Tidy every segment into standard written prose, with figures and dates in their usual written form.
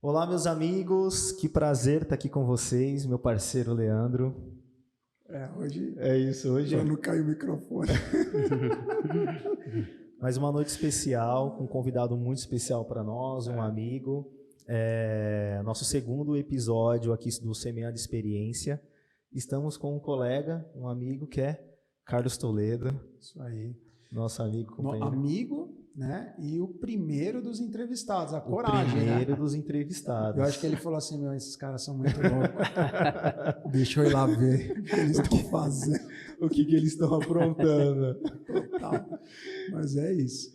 Olá, meus amigos, que prazer estar aqui com vocês, meu parceiro Leandro. Hoje É isso, hoje já não caiu o microfone. mais uma noite especial, com um convidado muito especial para nós, um amigo. Nosso segundo episódio aqui do Semeando Experiência. Estamos com um colega, um amigo que é Carlos Toledo. Isso aí. Nosso amigo, companheiro. Amigo, né? E o primeiro dos entrevistados, a O coragem, primeiro né? dos entrevistados. Eu acho que ele falou assim, esses caras são muito loucos. Deixa eu ir lá ver o que eles estão fazendo. O que eles estão aprontando. Total. Mas é isso.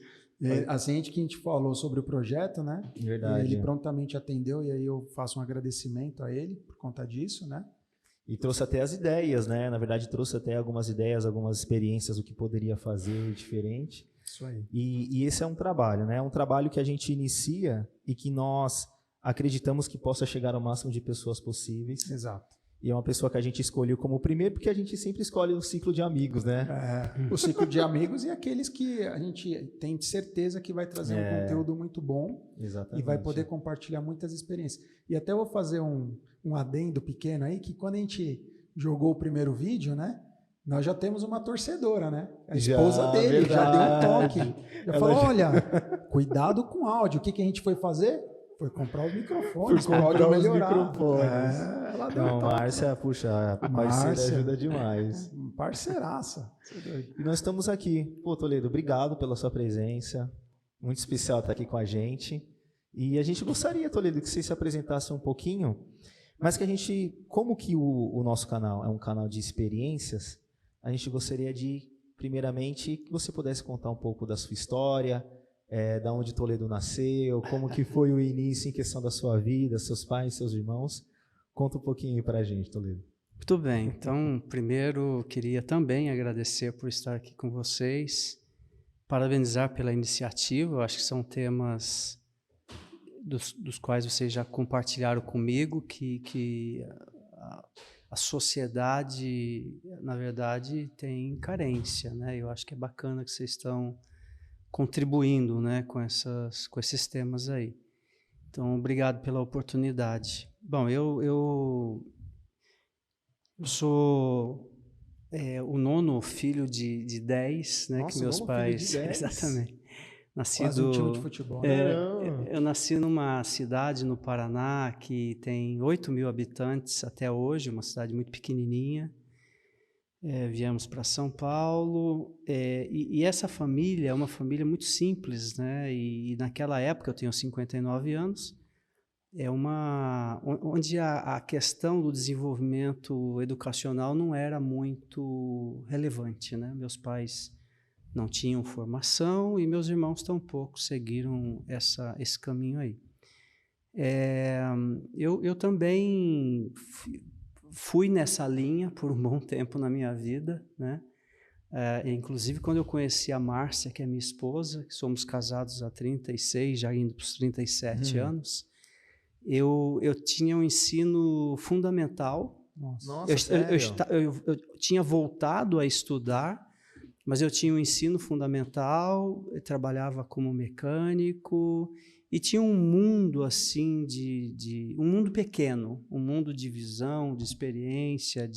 Assim que a gente falou sobre o projeto, né? Verdade. Ele prontamente atendeu e aí eu faço um agradecimento a ele por conta disso, né? E trouxe até as ideias, né? Na verdade, trouxe até algumas ideias, algumas experiências, o que poderia fazer diferente. Isso aí. E esse é um trabalho, né? É um trabalho que a gente inicia e que nós acreditamos que possa chegar ao máximo de pessoas possíveis. Exato. E é uma pessoa que a gente escolheu como primeiro, porque a gente sempre escolhe o ciclo de amigos, né? O ciclo de amigos e aqueles que a gente tem certeza que vai trazer um conteúdo muito bom. Exatamente. E vai poder compartilhar muitas experiências. E até vou fazer um adendo pequeno aí, que quando a gente jogou o primeiro vídeo, né? Nós já temos uma torcedora, né? A esposa dele já deu um toque. Já falou, olha, cuidado com o áudio. O que a gente foi fazer? Foi comprar os microfones para o áudio melhorar. Ela deu um toque. Márcia, puxa, a parceira ajuda demais. Parceiraça. E nós estamos aqui. Pô, Toledo, obrigado pela sua presença. Muito especial estar aqui com a gente. E a gente gostaria, Toledo, que você se apresentasse um pouquinho, mas que a gente, como que o nosso canal é um canal de experiências, a gente gostaria de, primeiramente, que você pudesse contar um pouco da sua história, da onde Toledo nasceu, como que foi o início em questão da sua vida, seus pais, seus irmãos. Conta um pouquinho para a gente, Toledo. Muito bem. Então, primeiro, queria também agradecer por estar aqui com vocês, parabenizar pela iniciativa. Eu acho que são temas dos quais vocês já compartilharam comigo, que a sociedade, na verdade, tem carência, né? Eu acho que é bacana que vocês estão contribuindo, né, com esses temas aí. Então, obrigado pela oportunidade. Bom, eu sou o nono filho de 10, né? Nossa, que meus pais... Filho de 10. Exatamente. Quase um time de futebol. Eu nasci numa cidade no Paraná que tem 8.000 habitantes até hoje, uma cidade muito pequenininha. Viemos para São Paulo e essa família é uma família muito simples, né? E naquela época, eu tenho 59 anos, onde a questão do desenvolvimento educacional não era muito relevante, né? Meus pais não tinham formação e meus irmãos tampouco seguiram esse caminho aí. Eu também fui nessa linha por um bom tempo na minha vida, né? Inclusive, quando eu conheci a Márcia, que é minha esposa, que somos casados há 36, já indo para os 37 anos, eu tinha um ensino fundamental. Nossa, eu tinha voltado a estudar, mas eu tinha um ensino fundamental, eu trabalhava como mecânico e tinha um mundo assim um mundo pequeno, um mundo de visão, de experiência,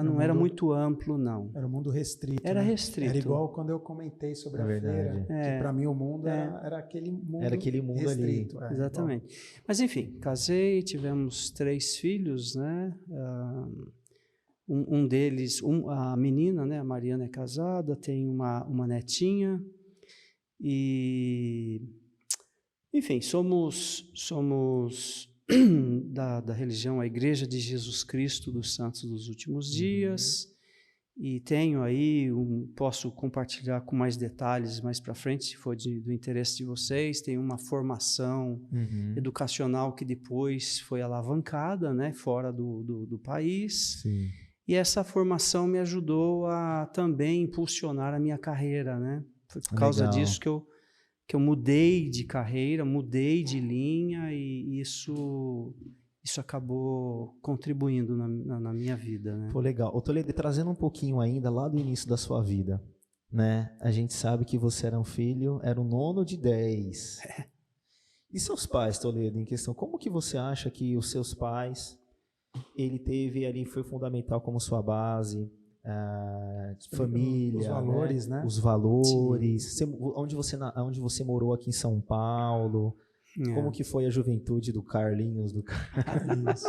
não era muito amplo, não. Era um mundo restrito. Era né? restrito. Era igual quando eu comentei sobre a feira, que para mim o mundo era aquele mundo restrito. Ali. Exatamente. Mas enfim, casei, tivemos 3 filhos, né? Um deles, a menina, né, a Mariana é casada, tem uma netinha e, enfim, somos da religião, a Igreja de Jesus Cristo dos Santos dos Últimos Dias, e tenho aí, posso compartilhar com mais detalhes mais para frente, se for do interesse de vocês, tem uma formação educacional que depois foi alavancada, né, fora do país. Sim. E essa formação me ajudou a também impulsionar a minha carreira, né? Foi por causa disso que eu mudei de carreira, mudei de linha e isso acabou contribuindo na minha vida, né? Pô, legal. Ô, Toledo, trazendo um pouquinho ainda lá do início da sua vida, né? A gente sabe que você era um nono de 10. E seus pais, Toledo, em questão, como que você acha que os seus pais, ele teve ali, foi fundamental como sua base, família, os valores, né? Os valores, onde você morou aqui em São Paulo, como que foi a juventude do Carlinhos, Carlinhos?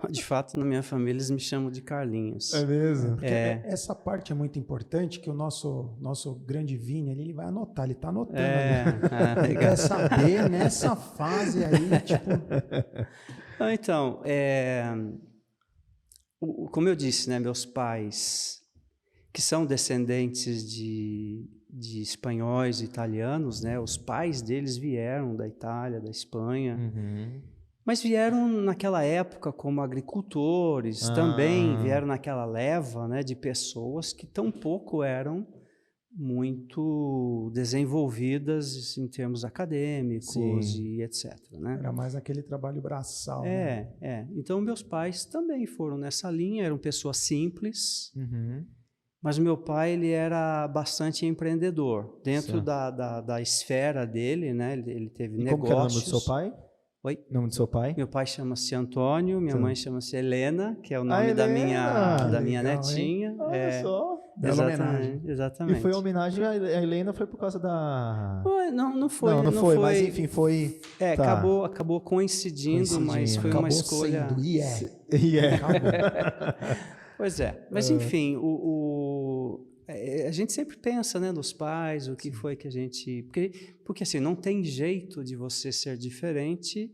De fato, na minha família, eles me chamam de Carlinhos. É mesmo? Porque essa parte é muito importante, que o nosso grande Vini ali, ele vai anotar, ele está anotando. Ele quer saber nessa fase aí, tipo... Então, como eu disse, né, meus pais, que são descendentes de espanhóis e italianos, né, os pais deles vieram da Itália, da Espanha, mas vieram naquela época como agricultores, também vieram naquela leva, né, de pessoas que tampouco eram muito desenvolvidas em termos acadêmicos e etc. Né? Era mais aquele trabalho braçal. Então, meus pais também foram nessa linha, eram pessoas simples, mas o meu pai ele era bastante empreendedor. Dentro da esfera dele, né? Ele teve negócios. Como que é o nome do seu pai? Oi? O nome do seu pai? Meu pai chama-se Antônio, minha mãe chama-se Helena, que é o nome da minha netinha. Olha só. Bela homenagem. Exatamente. E foi homenagem a Helena, foi por causa da... Não foi, mas enfim, foi... Acabou coincidindo, mas foi uma escolha... Pois é, mas enfim, a gente sempre pensa, né, nos pais, o que foi que a gente... Porque assim, não tem jeito de você ser diferente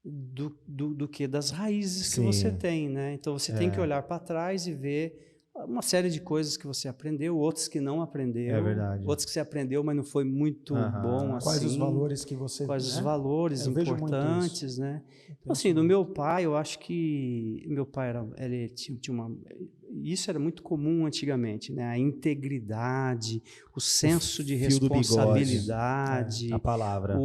do que das raízes que você tem, né? Então você tem que olhar para trás e ver uma série de coisas que você aprendeu, outros que não aprendeu, outros que você aprendeu, mas não foi muito bom assim. Quais os valores que você... Quais os valores importantes, né? Então, assim, do meu pai, eu acho que meu pai ele tinha uma... Isso era muito comum antigamente, né? A integridade, o senso de responsabilidade, a palavra,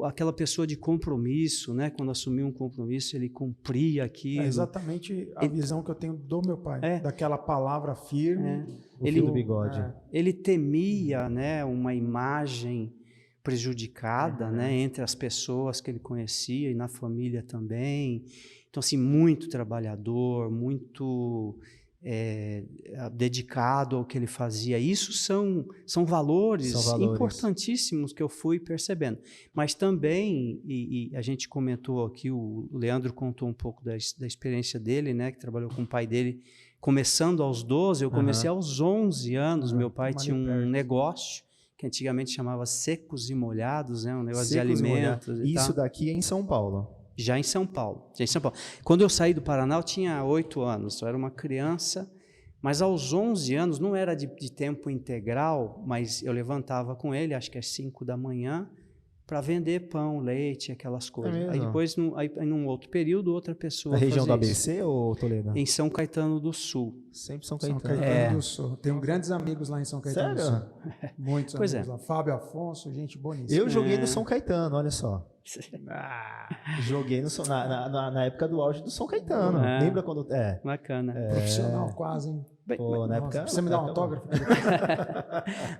aquela pessoa de compromisso, né? Quando assumiu um compromisso, ele cumpria aquilo. É exatamente a visão que eu tenho do meu pai, daquela palavra firme. O fio do bigode. Ele temia, né? Uma imagem prejudicada, né? Entre as pessoas que ele conhecia e na família também. Então, assim, muito trabalhador, muito dedicado ao que ele fazia. Isso são valores importantíssimos que eu fui percebendo. Mas também, e a gente comentou aqui, o Leandro contou um pouco da experiência dele, né, que trabalhou com o pai dele, começando aos 12, eu comecei aos 11 anos. Meu pai tinha um negócio que antigamente chamava Secos e Molhados, né, um negócio de alimentos. Isso daqui é em São Paulo. Já em São Paulo. Quando eu saí do Paraná, eu tinha 8 anos, eu era uma criança, mas aos 11 anos, não era de tempo integral, mas eu levantava com ele, acho que às 5 da manhã, para vender pão, leite, aquelas coisas. Aí depois, num outro período, outra pessoa fazia. Na região do ABC isso. Ou Toledo? Em São Caetano do Sul. Sempre São Caetano. Do Sul. Tenho grandes amigos lá em São Caetano do Sul. Muitos amigos lá. Fábio Afonso, gente boníssima. Eu joguei no São Caetano, olha só. Joguei na época do auge do São Caetano. Lembra quando... Bacana. Profissional quase, hein? Na época, você me dá um autógrafo?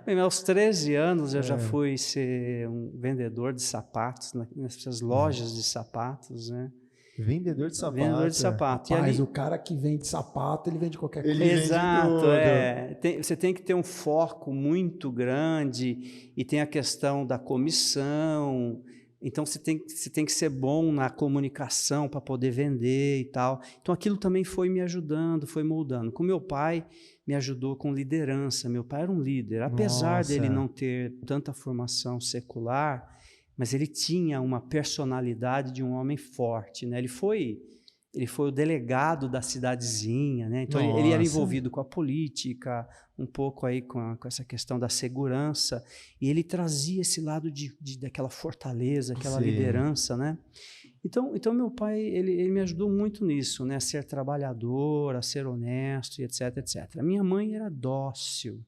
Bem, aos 13 anos eu já fui ser um vendedor de sapatos nessas lojas de sapatos, né? Vendedor de sapato. Vendedor de sapato. Mas o cara que vende sapato, ele vende qualquer coisa. Exato, você tem que ter um foco muito grande e tem a questão da comissão. Então, você tem que ser bom na comunicação para poder vender e tal. Então, aquilo também foi me ajudando, foi moldando. Com meu pai, me ajudou com liderança. Meu pai era um líder. Apesar dele não ter tanta formação secular, mas ele tinha uma personalidade de um homem forte, né? Ele foi o delegado da cidadezinha, né? Então, ele era envolvido com a política, um pouco aí com essa questão da segurança, e ele trazia esse lado daquela fortaleza, aquela liderança, né? Então meu pai, ele me ajudou muito nisso, né? A ser trabalhador, a ser honesto, e etc, etc. A minha mãe era dócil.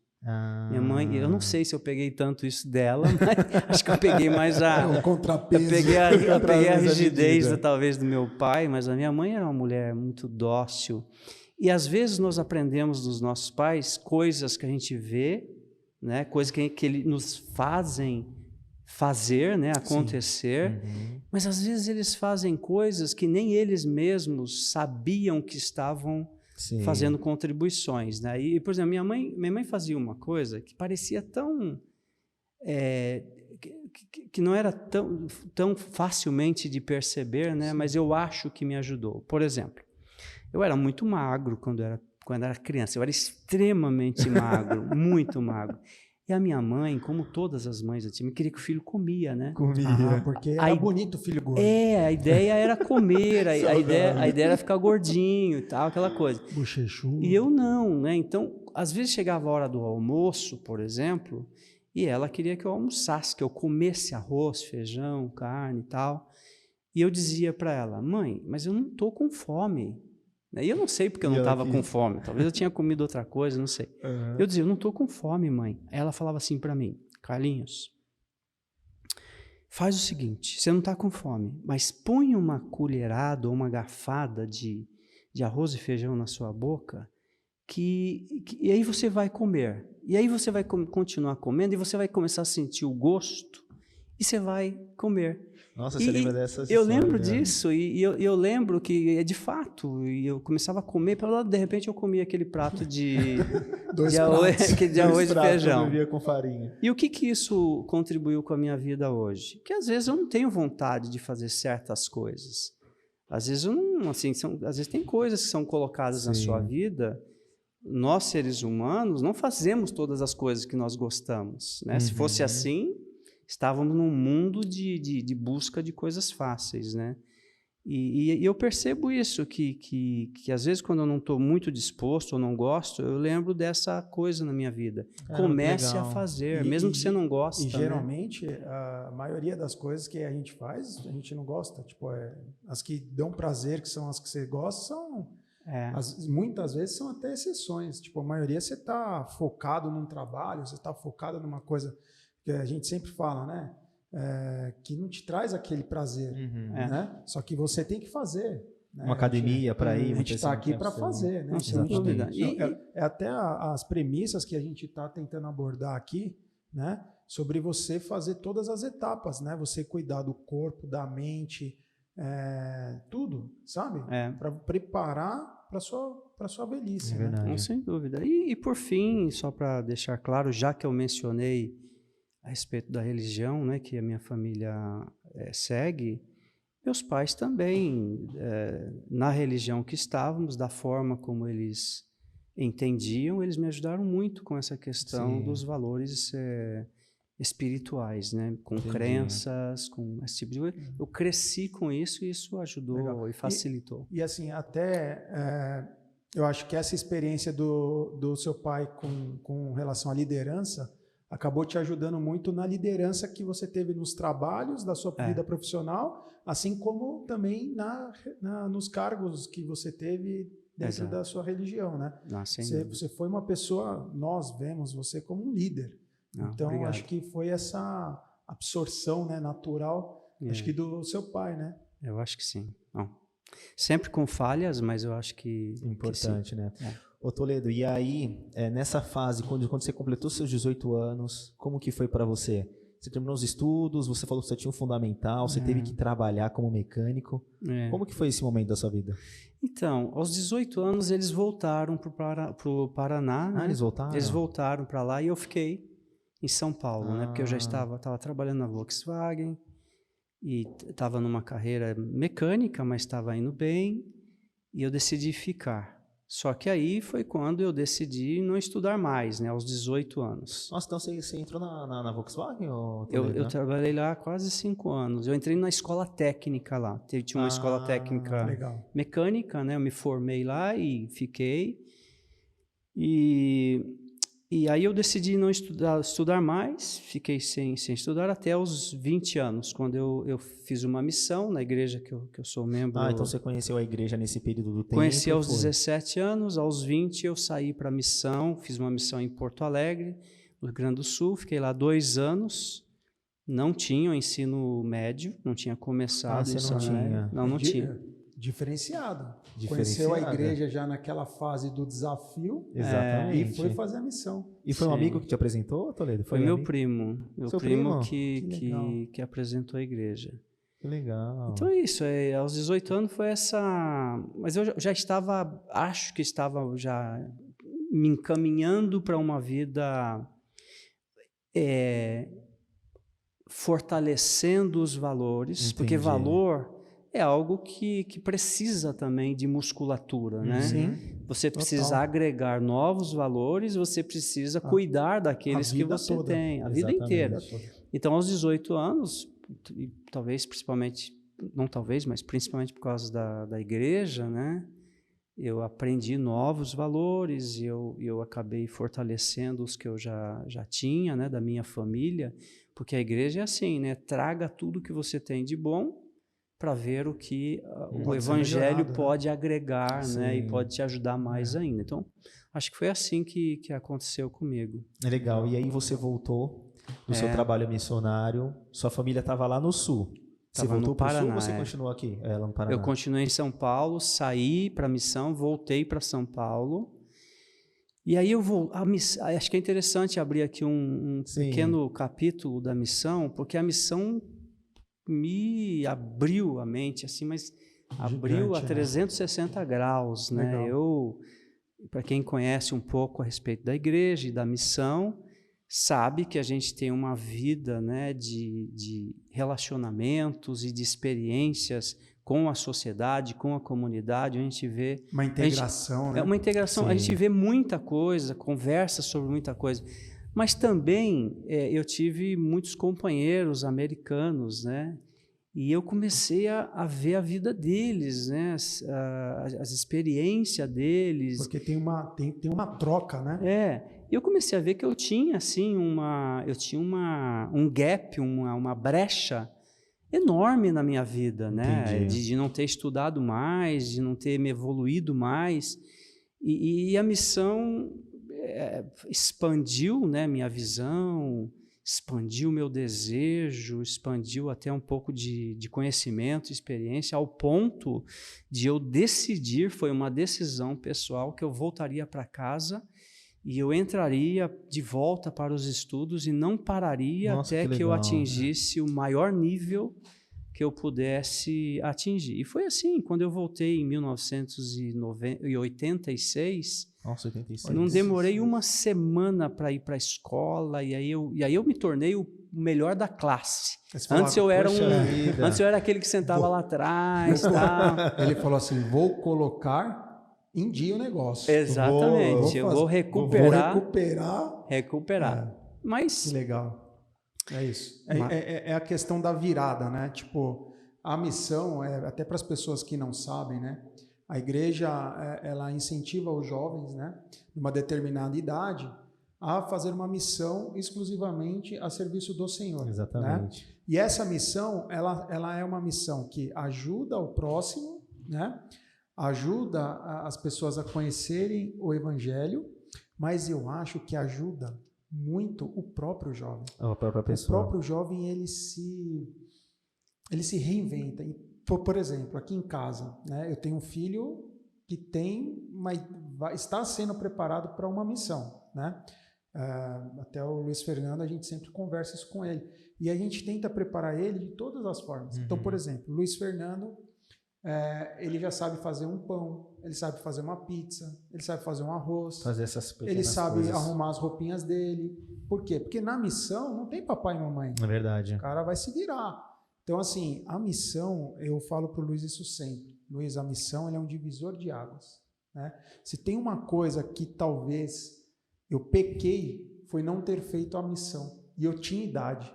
Minha mãe, eu não sei se eu peguei tanto isso dela, mas acho que eu peguei mais o contrapeso. Eu peguei a rigidez talvez do meu pai, mas a minha mãe era uma mulher muito dócil. E às vezes nós aprendemos dos nossos pais coisas que a gente vê, né, coisas que eles nos fazem fazer, né, acontecer, mas às vezes eles fazem coisas que nem eles mesmos sabiam que estavam fazendo contribuições, né? E, por exemplo, minha mãe fazia uma coisa que parecia tão que não era tão facilmente de perceber, né? Mas eu acho que me ajudou. Por exemplo, eu era muito magro quando era criança. Eu era extremamente magro, muito magro. E a minha mãe, como todas as mães do time, queria que o filho comia, né? Porque era bonito o filho gordo. A ideia era comer, a ideia era ficar gordinho e tal, aquela coisa. Bochechudo. E eu não, né? Então, às vezes chegava a hora do almoço, por exemplo, e ela queria que eu almoçasse, que eu comesse arroz, feijão, carne e tal. E eu dizia para ela, mãe, mas eu não estou com fome. E eu não sei porque eu não estava com fome. Talvez eu tinha comido outra coisa, não sei. Eu dizia, eu não estou com fome, mãe. Aí ela falava assim para mim, Carlinhos, faz o seguinte, você não está com fome, mas põe uma colherada ou uma garfada de arroz e feijão na sua boca e aí você vai comer. E aí você vai continuar comendo e você vai começar a sentir o gosto e você vai comer. Nossa, você lembra dessas Eu lembro disso e eu lembro que, de fato, eu começava a comer, de repente eu comia aquele prato de arroz e feijão. Com farinha. E o que isso contribuiu com a minha vida hoje? Que às vezes eu não tenho vontade de fazer certas coisas. Às vezes eu não, assim, às vezes tem coisas que são colocadas na sua vida. Nós, seres humanos, não fazemos todas as coisas que nós gostamos, né? Se fosse assim, estávamos num mundo de busca de coisas fáceis, né? E eu percebo isso, que às vezes quando eu não estou muito disposto ou não gosto, eu lembro dessa coisa na minha vida. Comece a fazer, mesmo que você não gosta. E geralmente, a maioria das coisas que a gente faz, a gente não gosta. Tipo, as que dão prazer, que são as que você gosta, são... muitas vezes são até exceções. Tipo, a maioria você está focado num trabalho, você está focado numa coisa que a gente sempre fala, né? Que não te traz aquele prazer, né? Só que você tem que fazer. Né? Uma academia para ir. A gente está aqui para fazer, né? Até as premissas que a gente está tentando abordar aqui, né? Sobre você fazer todas as etapas, né? Você cuidar do corpo, da mente, tudo, sabe? Para preparar para sua velhice. Né? Não, sem dúvida. E por fim, só para deixar claro, já que eu mencionei a respeito da religião, né, que a minha família segue, meus pais também, na religião que estávamos, da forma como eles entendiam, eles me ajudaram muito com essa questão dos valores espirituais, né, com crenças, com esse tipo de coisa. Eu cresci com isso e isso ajudou e facilitou. E assim, até eu acho que essa experiência do seu pai com relação à liderança acabou te ajudando muito na liderança que você teve nos trabalhos da sua vida profissional, assim como também nos cargos que você teve dentro da sua religião, né? Você foi uma pessoa, nós vemos você como um líder. Então, obrigado. Acho que foi essa absorção, né, natural, acho que do seu pai, né? Eu acho que sim. Não. Sempre com falhas, mas eu acho que... Importante, que né? Ô Toledo, e aí, nessa fase, quando você completou seus 18 anos, como que foi para você? Você terminou os estudos, você falou que você tinha um fundamental, você teve que trabalhar como mecânico. Como que foi esse momento da sua vida? Então, aos 18 anos, eles voltaram para o Paraná. Né? Eles voltaram? Eles voltaram para lá e eu fiquei em São Paulo, né? Porque eu já estava trabalhando na Volkswagen e estava numa carreira mecânica, mas estava indo bem e eu decidi ficar. Só que aí foi quando eu decidi não estudar mais, né, aos 18 anos. Nossa, então você entrou na Volkswagen? Ou eu trabalhei lá há quase 5 anos. Eu entrei na escola técnica lá. Tinha uma escola técnica mecânica, né? Eu me formei lá e fiquei. E aí eu decidi não estudar mais, fiquei sem estudar até os 20 anos, quando eu fiz uma missão na igreja que eu sou membro. Então você conheceu a igreja nesse período do tempo? Conheci aos 17 anos, aos 20 eu saí para a missão, fiz uma missão em Porto Alegre, no Rio Grande do Sul, fiquei lá 2 anos, não tinha o ensino médio, não tinha começado. Você não tinha? Não tinha. diferenciado. Conheceu a igreja já naquela fase do desafio. Exatamente. E foi fazer a missão. E foi um amigo que te apresentou, Toledo? Foi meu amigo? primo. Meu Seu primo primo? que apresentou a igreja. Que legal. Então é isso. Aos 18 anos foi essa... Mas eu já estava... Acho que estava já me encaminhando para uma vida... fortalecendo os valores. Entendi. Porque valor é algo que precisa também de musculatura, né? Sim. Você precisa Total. agregar novos valores, você precisa cuidar daqueles que você toda. tem, a vida Exatamente. inteira. Então, aos 18 anos, e talvez principalmente, não talvez, mas principalmente por causa da igreja, né? Eu aprendi novos valores e eu acabei fortalecendo os que eu já tinha, né? Da minha família, porque a igreja é assim, né? Traga tudo que você tem de bom para ver o que o evangelho pode agregar, né? E pode te ajudar mais ainda. Então, acho que foi assim que aconteceu comigo. É legal. E aí você voltou do seu trabalho missionário, sua família estava lá no sul. Você voltou para o sul ou você continuou aqui? Lá no Paraná? Eu continuei em São Paulo, saí para a missão, voltei para São Paulo. E aí acho que é interessante abrir aqui um pequeno capítulo da missão, porque a missão me abriu a mente, assim, mas abriu a 360 graus, né? Para quem conhece um pouco a respeito da igreja e da missão, sabe que a gente tem uma vida, né, de relacionamentos e de experiências com a sociedade, com a comunidade. A gente vê uma integração, né? É uma integração. Sim. A gente vê muita coisa, conversa sobre muita coisa. Mas também eu tive muitos companheiros americanos, né? E eu comecei a ver a vida deles, né? As experiências deles. Porque tem uma troca, né? E eu comecei a ver que eu tinha assim um gap, uma brecha enorme na minha vida, né? De não ter estudado mais, de não ter me evoluído mais. E a missão expandiu, né, minha visão, expandiu meu desejo, expandiu até um pouco de conhecimento, experiência, ao ponto de eu decidir, foi uma decisão pessoal, que eu voltaria para casa e eu entraria de volta para os estudos e não pararia até que eu atingisse o maior nível que eu pudesse atingir. E foi assim, quando eu voltei em 1986, Nossa, 86. não demorei uma semana para ir para a escola, e aí eu me tornei o melhor da classe. Antes eu era aquele que sentava lá atrás. Ele falou assim, vou colocar em dia o negócio. Exatamente, eu vou recuperar. Recuperar. Mas... Que legal. É isso. É a questão da virada, né? Tipo, a missão, até para as pessoas que não sabem, né? A igreja, ela incentiva os jovens, né? Numa determinada idade, a fazer uma missão exclusivamente a serviço do Senhor. Exatamente. Né? E essa missão, ela é uma missão que ajuda o próximo, né? Ajuda as pessoas a conhecerem o Evangelho, mas eu acho que ajuda muito o próprio jovem. A própria pessoa. O próprio jovem, ele se reinventa. Por exemplo, aqui em casa, né, eu tenho um filho que está sendo preparado para uma missão, né? Até o Luiz Fernando, a gente sempre conversa isso com ele. E a gente tenta preparar ele de todas as formas. Então, por exemplo, o Luiz Fernando, ele já sabe fazer um pão, ele sabe fazer uma pizza, ele sabe fazer um arroz, fazer essas pequenas ele sabe coisas. arrumar as roupinhas dele. Por quê? Porque na missão não tem papai e mamãe. É verdade. O cara vai se virar. Então, assim, a missão, eu falo para o Luiz isso sempre. Luiz, a missão ela é um divisor de águas. Né? Se tem uma coisa que talvez eu pequei, foi não ter feito a missão. E eu tinha idade.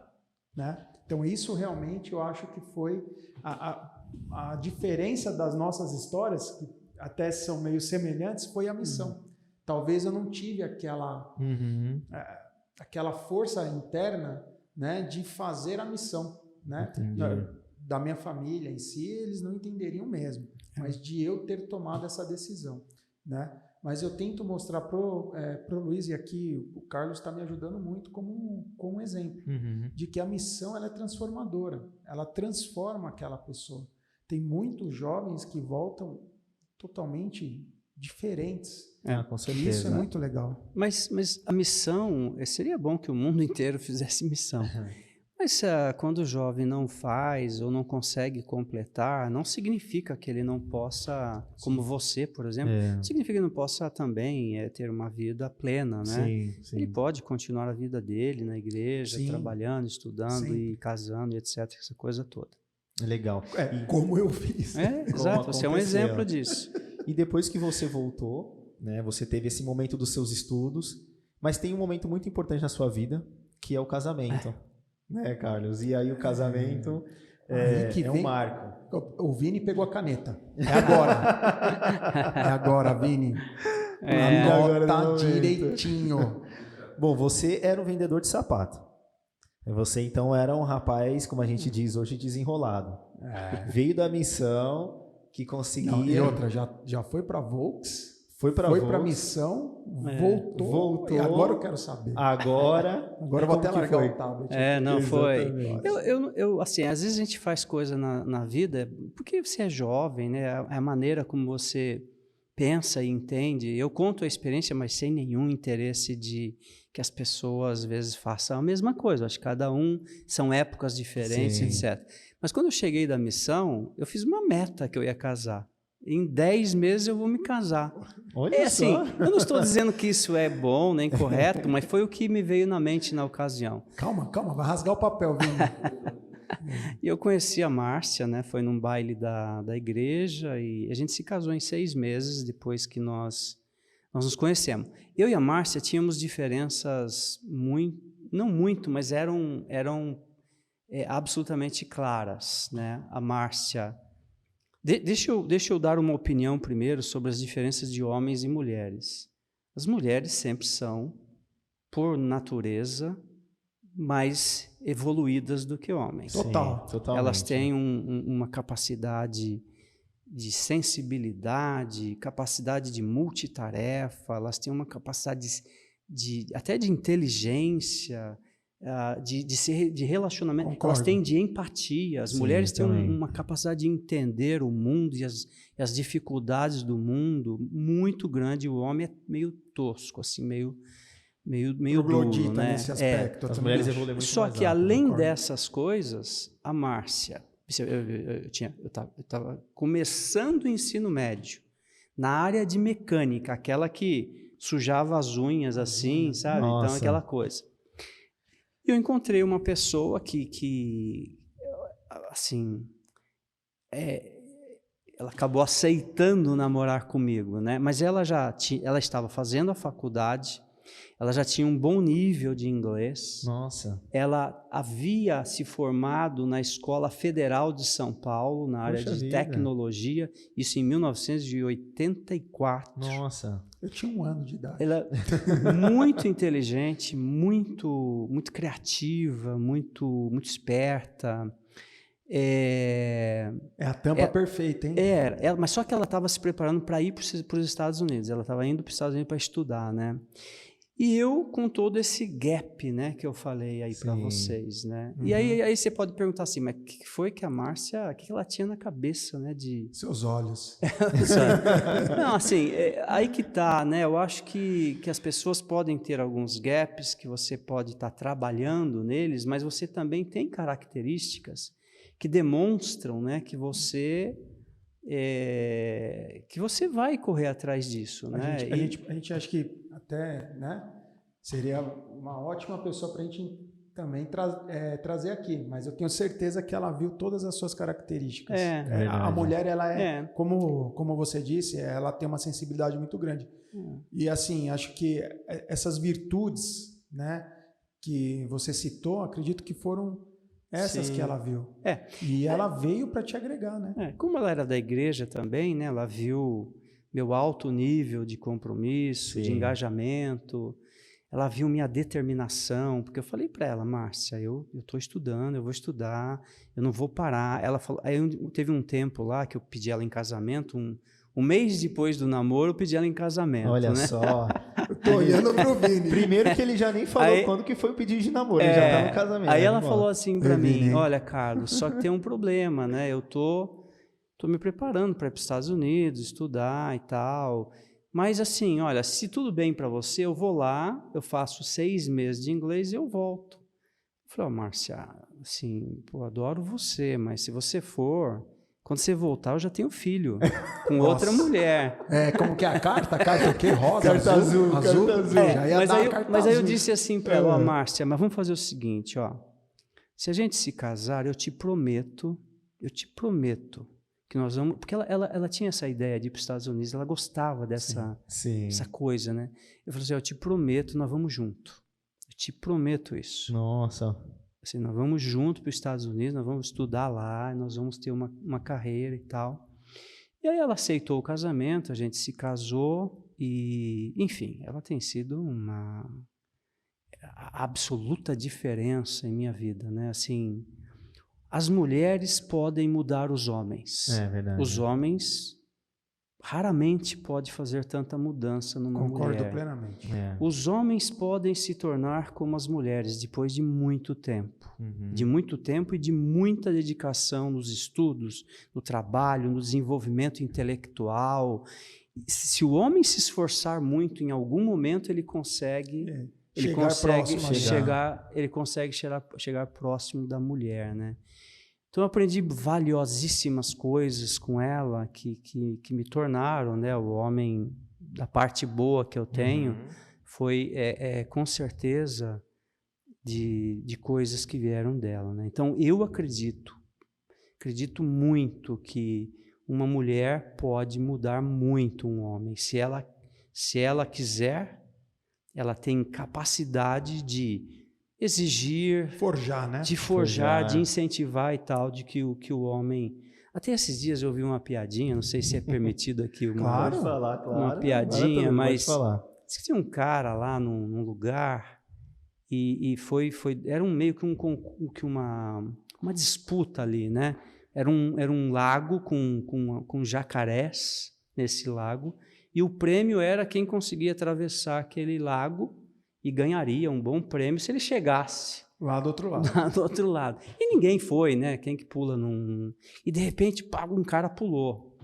Né? Então, isso realmente eu acho que foi a diferença das nossas histórias, que até são meio semelhantes, foi a missão. Talvez eu não tive aquela força interna, né, de fazer a missão. Né? Da minha família em si, eles não entenderiam mesmo, mas de eu ter tomado essa decisão. Né? Mas eu tento mostrar pro Luiz, e aqui o Carlos está me ajudando muito como um exemplo, de que a missão ela é transformadora, ela transforma aquela pessoa. tem muitos jovens que voltam totalmente diferentes. Com E certeza. isso é muito legal. Mas a missão, seria bom que o mundo inteiro fizesse missão. Mas quando o jovem não faz ou não consegue completar, não significa que ele não possa, como você, por exemplo, não significa que ele não possa também ter uma vida plena, né? Sim. Ele pode continuar a vida dele na igreja, Sim. trabalhando, estudando Sim. e casando, etc., essa coisa toda. Legal. Como eu fiz. Exato, você é um aconteceu. exemplo disso. E depois que você voltou, né, você teve esse momento dos seus estudos, mas tem um momento muito importante na sua vida, que é o casamento. Né, Carlos? E aí o casamento é um marco. O Vini pegou a caneta. É agora. É agora, Vini. Anota direitinho. Bom, você era um vendedor de sapato. Você, então, era um rapaz, como a gente diz hoje, desenrolado. Veio da missão que conseguia... Não, e outra, já foi para Volks... Foi para a missão, voltou, e agora eu quero saber. Agora eu vou até largar o tablet. Não foi. Exatamente. Eu, assim, às vezes a gente faz coisa na vida porque você é jovem, né? A maneira como você pensa e entende. Eu conto a experiência, mas sem nenhum interesse de que as pessoas às vezes façam a mesma coisa. Acho que cada um são épocas diferentes, etc. Mas quando eu cheguei da missão, eu fiz uma meta que eu ia casar. Em 10 meses eu vou me casar. Olha assim, só. eu não estou dizendo que isso é bom nem correto, mas foi o que me veio na mente na ocasião. Calma, vai rasgar o papel, Vini. E eu conheci a Márcia, né? Foi num baile da igreja e a gente se casou em 6 meses depois que nós nos conhecemos. Eu e a Márcia tínhamos diferenças não muito, mas eram absolutamente claras, né? A Márcia... Deixa eu dar uma opinião primeiro sobre as diferenças de homens e mulheres. As mulheres sempre são, por natureza, mais evoluídas do que homens. Totalmente. Elas têm uma capacidade de sensibilidade, capacidade de multitarefa, elas têm uma capacidade até de inteligência, de relacionamento. Concordo. Elas têm de empatia. As mulheres têm uma capacidade de entender o mundo e as dificuldades do mundo muito grande. O homem é meio tosco, assim, meio duro, né? Nesse aspecto. As mulheres evoluem muito Só mais que rápido, além concordo. dessas coisas, a Márcia, eu estava começando o ensino médio na área de mecânica, aquela que sujava as unhas assim, sabe? Nossa. Então aquela coisa. E eu encontrei uma pessoa que assim, ela acabou aceitando namorar comigo, né? Mas ela estava fazendo a faculdade, ela já tinha um bom nível de inglês. Nossa. Ela havia se formado na Escola Federal de São Paulo, na área de tecnologia, isso em 1984. Nossa. Eu tinha 1 ano de idade. Ela muito inteligente, muito criativa, muito esperta. É a tampa perfeita, hein? Mas só que ela estava se preparando para ir para os Estados Unidos. Ela estava indo para os Estados Unidos para estudar, né? E eu com todo esse gap, né, que eu falei aí para vocês, né? E aí você pode perguntar assim, mas o que foi que a Márcia, o que ela tinha na cabeça, né? Seus olhos. Não, assim, aí que tá, né? Eu acho que as pessoas podem ter alguns gaps que você pode estar trabalhando neles, mas você também tem características que demonstram, né, que você vai correr atrás disso, né? A gente acha que até, né, seria uma ótima pessoa para a gente também trazer aqui, mas eu tenho certeza que ela viu todas as suas características. A mulher, ela como você disse, ela tem uma sensibilidade muito grande. E assim, acho que essas virtudes, né, que você citou, acredito que foram essas que ela viu. E ela veio para te agregar, né? Como ela era da igreja também, né, ela viu meu alto nível de compromisso, de engajamento, ela viu minha determinação, porque eu falei para ela, Márcia, eu estou estudando, eu vou estudar, eu não vou parar. Ela falou, aí teve um tempo lá que eu pedi ela em casamento, um mês depois do namoro, eu pedi ela em casamento. Olha, né? Só. Eu tô olhando pro Vini. Primeiro que ele já nem falou quando que foi o pedido de namoro, ele já tá no casamento. Aí ela falou assim para mim, olha, Carlos, só que tem um problema, né? Eu tô estou me preparando para ir para os Estados Unidos, estudar e tal. Mas assim, olha, se tudo bem para você, eu vou lá, eu faço 6 meses de inglês e eu volto. Eu falei, Márcia, assim, pô, adoro você, mas se você for, quando você voltar, eu já tenho filho com outra mulher. Como que é a carta? Carta o quê? Rosa? Carta azul. Carta azul. Já ia dar a carta mas aí eu azul. disse assim para ela, Márcia, mas vamos fazer o seguinte, ó. Se a gente se casar, eu te prometo que nós vamos... Porque ela tinha essa ideia de ir para os Estados Unidos, ela gostava dessa coisa, né? Eu falei assim, eu te prometo, nós vamos junto. Eu te prometo isso. Nossa. Assim, nós vamos junto para os Estados Unidos, nós vamos estudar lá, nós vamos ter uma carreira e tal. E aí ela aceitou o casamento, a gente se casou e, enfim, ela tem sido uma absoluta diferença em minha vida, né? Assim, as mulheres podem mudar os homens. É verdade. Os homens raramente podem fazer tanta mudança numa mulher. Concordo plenamente. Os homens podem se tornar como as mulheres depois de muito tempo. De muito tempo e de muita dedicação nos estudos, no trabalho, no desenvolvimento intelectual. Se o homem se esforçar muito, em algum momento ele consegue... Ele consegue chegar próximo da mulher, né? Então eu aprendi valiosíssimas coisas com ela que me tornaram, né, o homem da parte boa que eu tenho. Foi com certeza de coisas que vieram dela, né? Então eu acredito muito que uma mulher pode mudar muito um homem. Se ela quiser, ela tem capacidade de exigir, forjar, né? De forjar, de incentivar e tal, de que o homem... Até esses dias eu ouvi uma piadinha, não sei se é permitido aqui Pode falar, claro. Uma piadinha, mas pode falar. Diz que tinha um cara lá num lugar e era meio que uma disputa ali, né? Era um lago com jacarés nesse lago. E o prêmio era quem conseguia atravessar aquele lago e ganharia um bom prêmio se ele chegasse lá do outro lado. Lá do outro lado. E ninguém foi, né? Quem que pula E de repente, um cara pulou.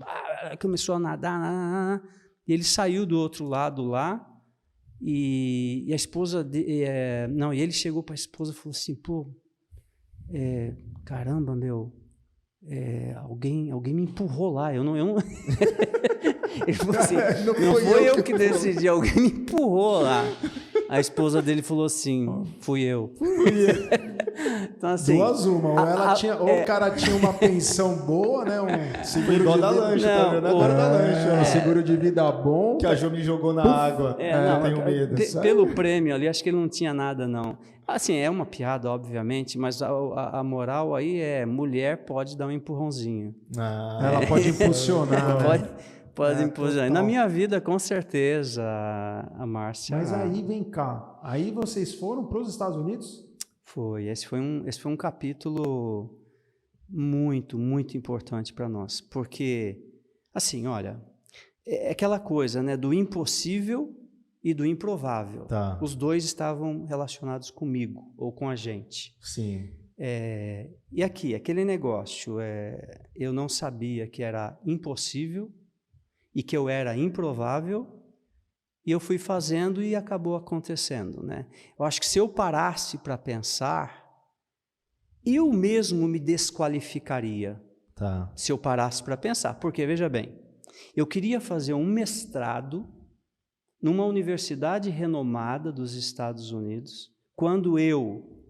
Começou a nadar. E ele saiu do outro lado lá. E a esposa... e ele chegou para a esposa e falou assim, caramba, meu... alguém me empurrou lá. Eu não... Ele falou assim, não foi eu que decidi, alguém me empurrou lá. A esposa dele falou assim, fui eu. Então, assim, ou o cara tinha uma pensão boa, né? Um seguro igual de da vida, lancha, tá vendo? Agora da lancha. Um seguro de vida bom. Que a Jo me jogou na água. Não, tenho medo. Pelo prêmio ali, acho que ele não tinha nada, não. Assim, é uma piada, obviamente, mas a moral aí é, mulher pode dar um empurrãozinho. Ela pode impulsionar. Pode impulsionar. Na minha vida, com certeza, a Márcia... Mas aí, vem cá. Aí vocês foram para os Estados Unidos? Foi. Esse foi um capítulo muito, muito importante para nós. Porque, assim, olha, é aquela coisa, né, do impossível e do improvável. Tá. Os dois estavam relacionados comigo ou com a gente. Sim. E aqui, aquele negócio, eu não sabia que era impossível e que eu era improvável, e eu fui fazendo e acabou acontecendo, né? Eu acho que se eu parasse para pensar, eu mesmo me desqualificaria. Tá. Se eu parasse para pensar. Porque, veja bem, eu queria fazer um mestrado numa universidade renomada dos Estados Unidos, quando eu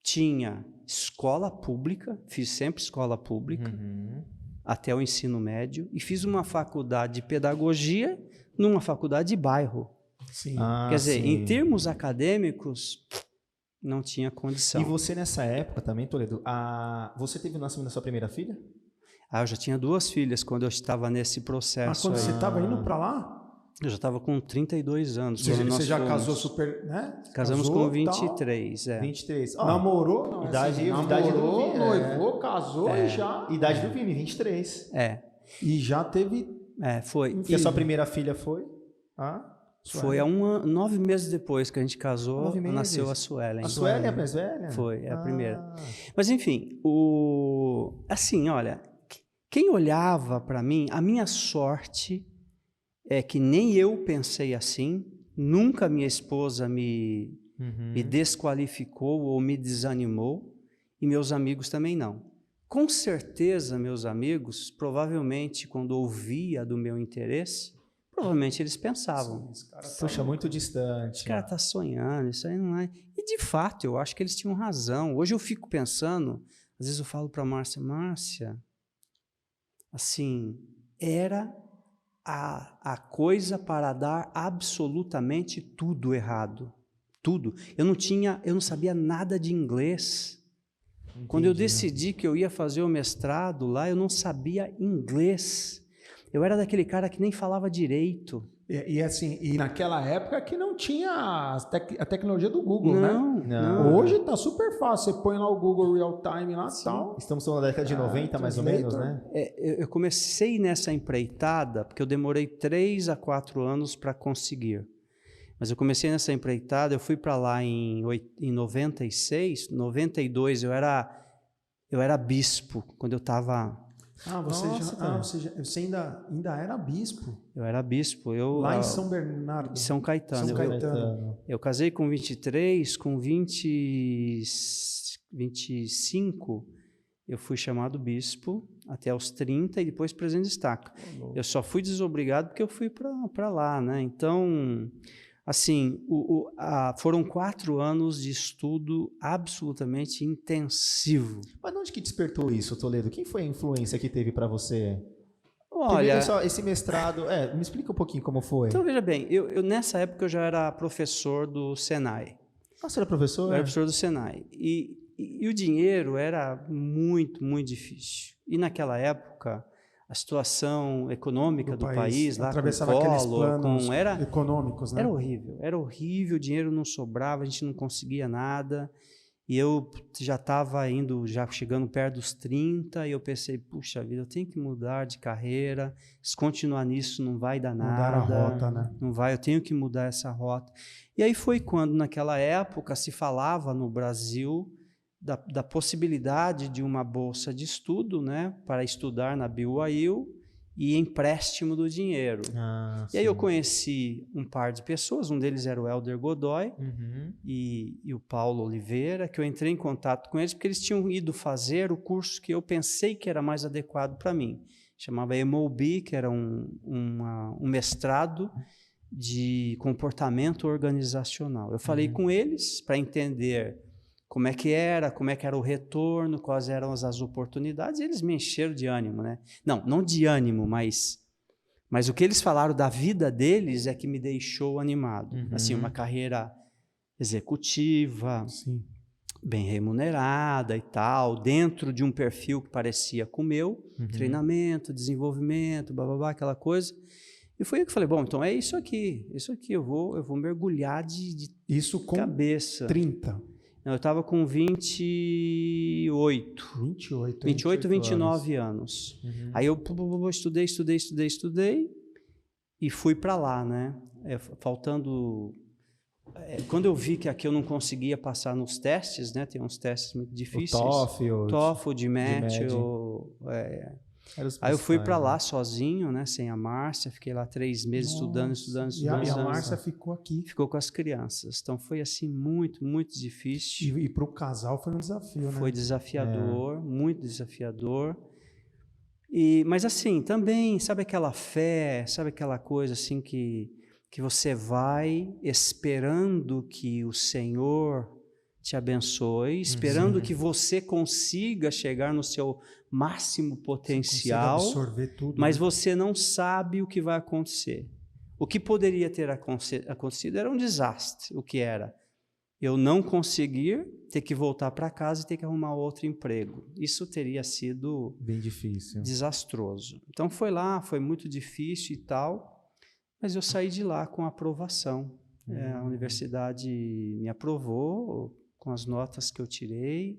tinha escola pública, fiz sempre escola pública, até o ensino médio, e fiz uma faculdade de pedagogia numa faculdade de bairro. Sim. Quer dizer, sim. em termos acadêmicos, não tinha condição. E você nessa época também, Toledo, você teve o nascimento da sua primeira filha? Eu já tinha 2 filhas quando eu estava nesse processo. Mas quando você estava indo para lá? Eu já estava com 32 anos. Você já casou super, né? Casamos com 23, 23. Namorou? Não, idade do namorou, Vini. noivou, casou e já... Idade do Vini, 23. E já teve... Foi. E a sua primeira filha foi? Foi 9 meses depois que a gente casou, nasceu a Suelen. A Suelen é a mais velha? Foi, é a primeira. Mas enfim, assim, olha, quem olhava para mim, a minha sorte é que nem eu pensei assim, nunca minha esposa me desqualificou ou me desanimou, e meus amigos também não. Com certeza, meus amigos, provavelmente, quando ouvia do meu interesse, provavelmente eles pensavam, Puxa, muito distante. esse cara está sonhando, isso aí não é... E, de fato, eu acho que eles tinham razão. Hoje eu fico pensando, às vezes eu falo para a Márcia, assim, era a coisa para dar absolutamente tudo errado. Tudo. Eu não sabia nada de inglês. Entendi. Quando eu decidi que eu ia fazer o mestrado lá, eu não sabia inglês. Eu era daquele cara que nem falava direito. E assim, e naquela época que não tinha a tecnologia do Google, Não, né? não. Hoje tá super fácil. Você põe lá o Google Real Time lá e tal. Estamos falando da década de 90, mais ou menos, né? Eu comecei nessa empreitada, porque eu demorei 3 a 4 anos para conseguir. Mas eu comecei nessa empreitada, eu fui para lá em 96, 92, eu era bispo, quando eu estava... Você ainda era bispo? Eu era bispo. Lá em São Bernardo? Em São Caetano. São Caetano. Eu casei com 23, com 25, eu fui chamado bispo até os 30 e depois presidente de estaca. Eu só fui desobrigado porque eu fui para lá, né? Então... Assim, foram 4 anos de estudo absolutamente intensivo. Mas de onde que despertou isso, Toledo? Quem foi a influência que teve para você? Olha, esse mestrado, me explica um pouquinho como foi. Então, veja bem, eu nessa época eu já era professor do Senai. Você era professor? Eu era professor do Senai. E o dinheiro era muito, muito difícil. E naquela época... A situação econômica do país lá, atravessava com aqueles Collor, planos econômicos, né? Era horrível, o dinheiro não sobrava, a gente não conseguia nada, e eu já estava chegando perto dos 30, e eu pensei, puxa vida, eu tenho que mudar de carreira, se continuar nisso não vai dar nada. Mudar a rota, né? Não vai, eu tenho que mudar essa rota. E aí foi quando, naquela época, se falava no Brasil da possibilidade de uma bolsa de estudo, né, para estudar na BYU e empréstimo do dinheiro. E aí eu conheci um par de pessoas, um deles era o Helder Godoy e o Paulo Oliveira, que eu entrei em contato com eles porque eles tinham ido fazer o curso que eu pensei que era mais adequado para mim. Chamava MOB, que era um mestrado de comportamento organizacional. Eu falei com eles para entender como é que era o retorno, quais eram as oportunidades, e eles me encheram de ânimo, né? Não de ânimo, mas o que eles falaram da vida deles é que me deixou animado. Assim, uma carreira executiva, bem remunerada e tal, dentro de um perfil que parecia com o meu, treinamento, desenvolvimento, blá, aquela coisa. E foi aí que eu falei, bom, então é isso aqui, eu vou mergulhar de isso com cabeça. 30. Eu estava com 28, 29 anos. Aí eu estudei e fui para lá, né? Quando eu vi que aqui eu não conseguia passar nos testes, né? Tem uns testes muito difíceis. O TOEFL, GMAT. Aí eu fui para lá sozinho, né? Sem a Márcia, fiquei lá 3 meses estudando. E a Márcia ficou aqui. Ficou com as crianças. Então foi assim muito, muito difícil. E para o casal foi um desafio, né? Foi desafiador, muito desafiador. Mas assim, também, sabe aquela fé, sabe aquela coisa assim que você vai esperando que o Senhor te abençoe, esperando que você consiga chegar no seu máximo potencial, absorver tudo, mas né? você não sabe o que vai acontecer. O que poderia ter acontecido era um desastre. O que era? Eu não conseguir, ter que voltar para casa e ter que arrumar outro emprego. Isso teria sido bem difícil, desastroso. Então foi muito difícil e tal, mas eu saí de lá com aprovação. A universidade me aprovou com as notas que eu tirei.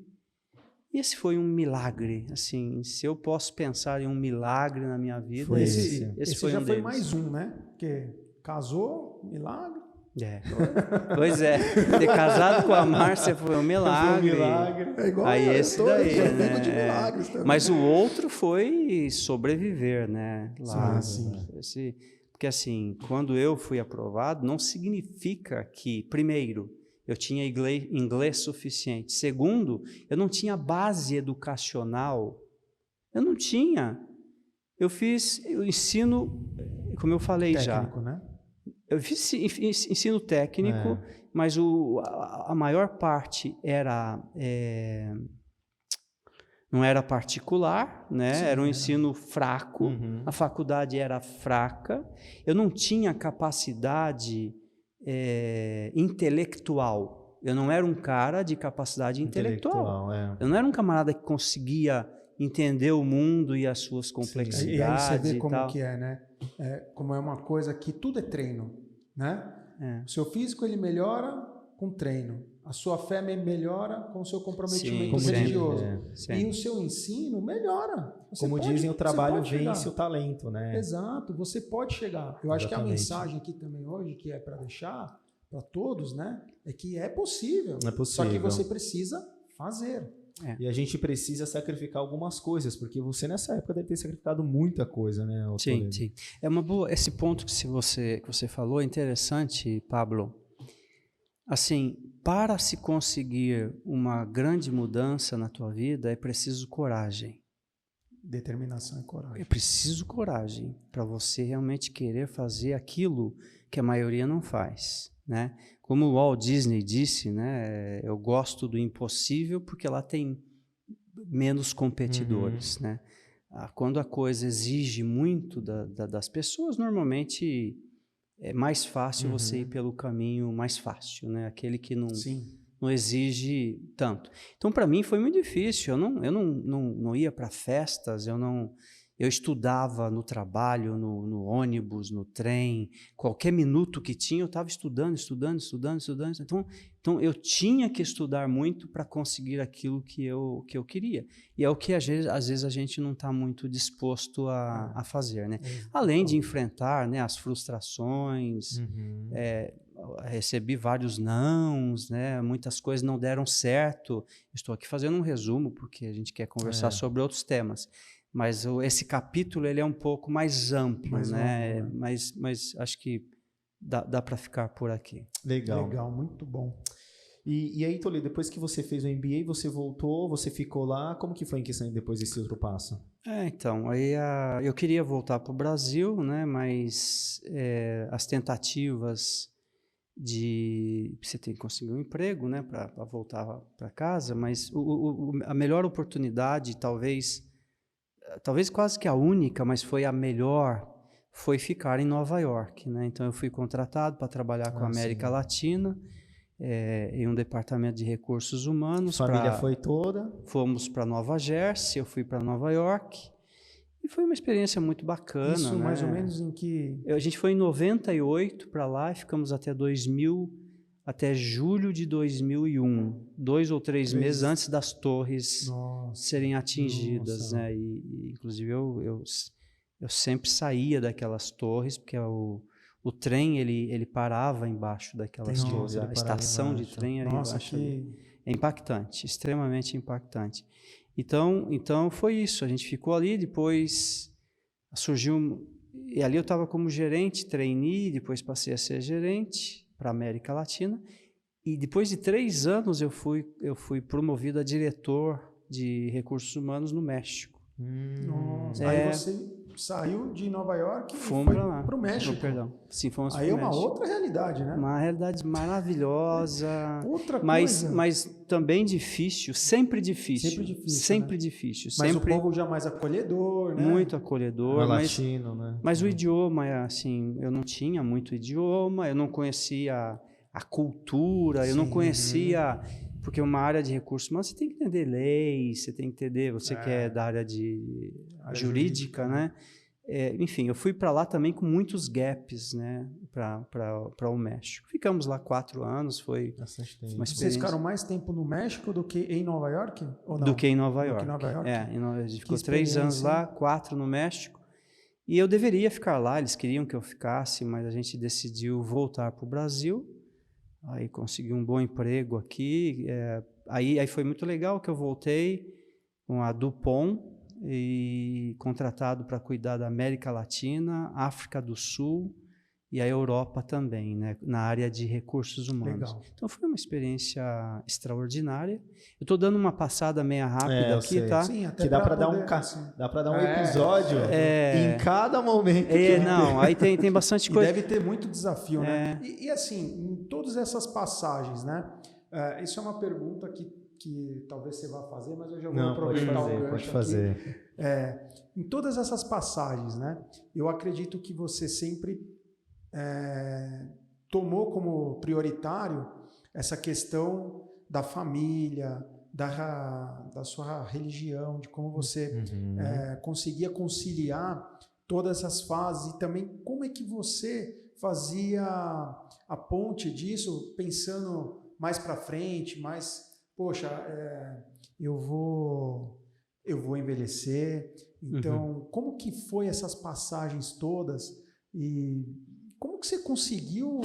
E esse foi um milagre, assim, se eu posso pensar em um milagre na minha vida, esse foi já um foi deles. mais um, né? Porque casou, milagre. Pois é, ter casado com a Márcia foi um milagre. É igual aí esse daí, né? de milagres também. Mas o outro foi sobreviver, né? Lá, sim. Porque assim, quando eu fui aprovado, não significa que, primeiro, eu tinha inglês suficiente. Segundo, eu não tinha base educacional. Eu não tinha. Eu fiz o ensino, como eu falei técnico, já. Né? Eu fiz ensino técnico, mas a maior parte não era particular, né? Sim, era um ensino fraco, a faculdade era fraca, eu não tinha capacidade intelectual, eu não era um cara de capacidade intelectual. Eu não era um camarada que conseguia entender o mundo e as suas complexidades. E aí você vê e como tal. que é, né? Como é uma coisa que tudo é treino, né? O seu físico ele melhora com treino. A sua fé melhora com o seu comprometimento religioso. E o seu ensino melhora. Como dizem, o trabalho vence o talento, né? Exato, você pode chegar. Eu acho que a mensagem aqui também hoje, que é para deixar para todos, né? É que é possível. É possível. Só que você precisa fazer. E a gente precisa sacrificar algumas coisas, porque você nessa época deve ter sacrificado muita coisa, né? Sim. É uma boa. Esse ponto que você falou é interessante, Pablo. Assim, para se conseguir uma grande mudança na tua vida, é preciso coragem. Determinação e coragem. É preciso coragem para você realmente querer fazer aquilo que a maioria não faz, né? Como o Walt Disney disse, né? Eu gosto do impossível porque lá tem menos competidores, né? Quando a coisa exige muito das pessoas, normalmente é mais fácil você ir pelo caminho mais fácil, né? Aquele que não exige tanto. Então, para mim, foi muito difícil. Eu não ia para festas, eu estudava no trabalho, no ônibus, no trem, qualquer minuto que tinha, eu estava estudando. Então, eu tinha que estudar muito para conseguir aquilo que eu queria. E é o que, às vezes a gente não está muito disposto a fazer, né? Além de enfrentar, né, as frustrações, recebi vários nãos, né? Muitas coisas não deram certo. Estou aqui fazendo um resumo, porque a gente quer conversar sobre outros temas. Mas esse capítulo ele é um pouco mais amplo, né? Mas acho que dá para ficar por aqui. Legal, muito bom. E aí, Toledo, depois que você fez o MBA, você voltou, você ficou lá, como que foi em questão depois desse outro passo? Então, aí eu queria voltar para o Brasil, né? Mas as tentativas você tem que conseguir um emprego, né? Para voltar para casa, mas a melhor oportunidade, talvez quase que a única, mas foi a melhor, foi ficar em Nova York, né? Então eu fui contratado para trabalhar com a América Latina, em um departamento de recursos humanos. A família foi toda? Fomos para Nova Jersey, eu fui para Nova York e foi uma experiência muito bacana. Isso, né? mais ou menos em que... A gente foi em 98 para lá e ficamos até julho de 2001, 2 ou 3 meses antes das torres serem atingidas, né? E inclusive eu sempre saía daquelas torres, porque o trem ele parava embaixo daquelas torres, a estação de trem era embaixo. É impactante, extremamente impactante. Então foi isso, a gente ficou ali, depois surgiu, e ali eu estava como gerente, trainee, depois passei a ser gerente para a América Latina, e depois de 3 anos eu fui promovido a diretor de recursos humanos no México. Nossa. Aí você saiu de Nova York e foi para o México. Sim, fomos para o México. Aí é uma outra realidade, né? Uma realidade maravilhosa, outra coisa. Mas também difícil, sempre difícil. Mas o povo já mais acolhedor, né? Muito acolhedor. Latino, né? Mas o idioma, assim, eu não tinha muito idioma, eu não conhecia a cultura, eu não conhecia... Porque uma área de recursos humanos, você tem que entender leis, você tem que entender, você que é da área de jurídica, né? Enfim, eu fui para lá também com muitos gaps, né? Para o México. Ficamos lá 4 anos, foi uma experiência. Vocês ficaram mais tempo no México do que em Nova York? Ou não? Do que em Nova York. A gente ficou 3 anos lá, 4 no México. E eu deveria ficar lá, eles queriam que eu ficasse, mas a gente decidiu voltar para o Brasil. Aí consegui um bom emprego aqui. Aí foi muito legal que eu voltei com a Dupont e contratado para cuidar da América Latina, África do Sul e a Europa também, né, na área de recursos humanos. Legal. Então foi uma experiência extraordinária. Eu estou dando uma passada meia rápida eu aqui, sei. tá? Sim, até Que dá para dar um episódio em cada momento. Não, aí tem bastante coisa. E deve ter muito desafio, né? E assim, em todas essas passagens, né? Isso é uma pergunta que talvez você vá fazer, mas eu já vou aproveitar o gancho pode fazer. aqui. Em todas essas passagens, né? Eu acredito que você sempre tomou como prioritário essa questão da família, da sua religião, de como você conseguia conciliar todas essas fases e também como é que você fazia a ponte disso, pensando mais para frente, poxa, eu vou envelhecer, então como que foi essas passagens todas e como que você conseguiu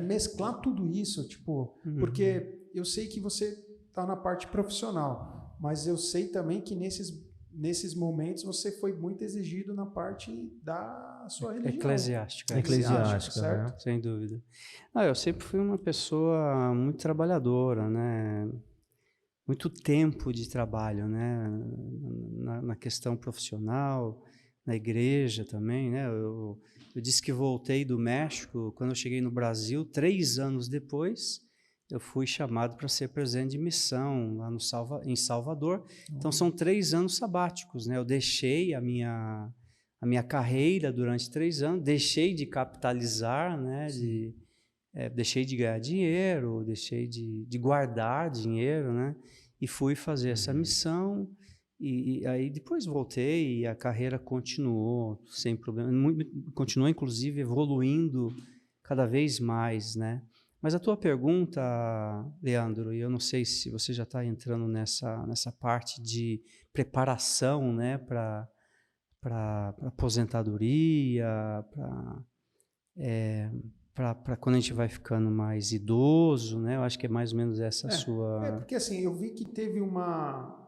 mesclar tudo isso, tipo, porque eu sei que você está na parte profissional, mas eu sei também que nesses momentos você foi muito exigido na parte da sua religião. Eclesiástica, certo? Né? Sem dúvida. Eu sempre fui uma pessoa muito trabalhadora, né? Muito tempo de trabalho, né? Na questão profissional, na igreja também, né? Eu disse que voltei do México, quando eu cheguei no Brasil, 3 anos depois, eu fui chamado para ser presidente de missão lá em Salvador. Então, são 3 anos sabáticos, né? Eu deixei a minha carreira durante 3 anos, deixei de capitalizar, né? Deixei de ganhar dinheiro, deixei de guardar dinheiro, né? E fui fazer essa missão. E aí depois voltei e a carreira continuou sem problema, continuou inclusive evoluindo cada vez mais, né? Mas a tua pergunta, Leandro, e eu não sei se você já está entrando nessa parte de preparação, né, para aposentadoria, para quando a gente vai ficando mais idoso, né? Eu acho que é mais ou menos essa sua... porque assim, eu vi que teve uma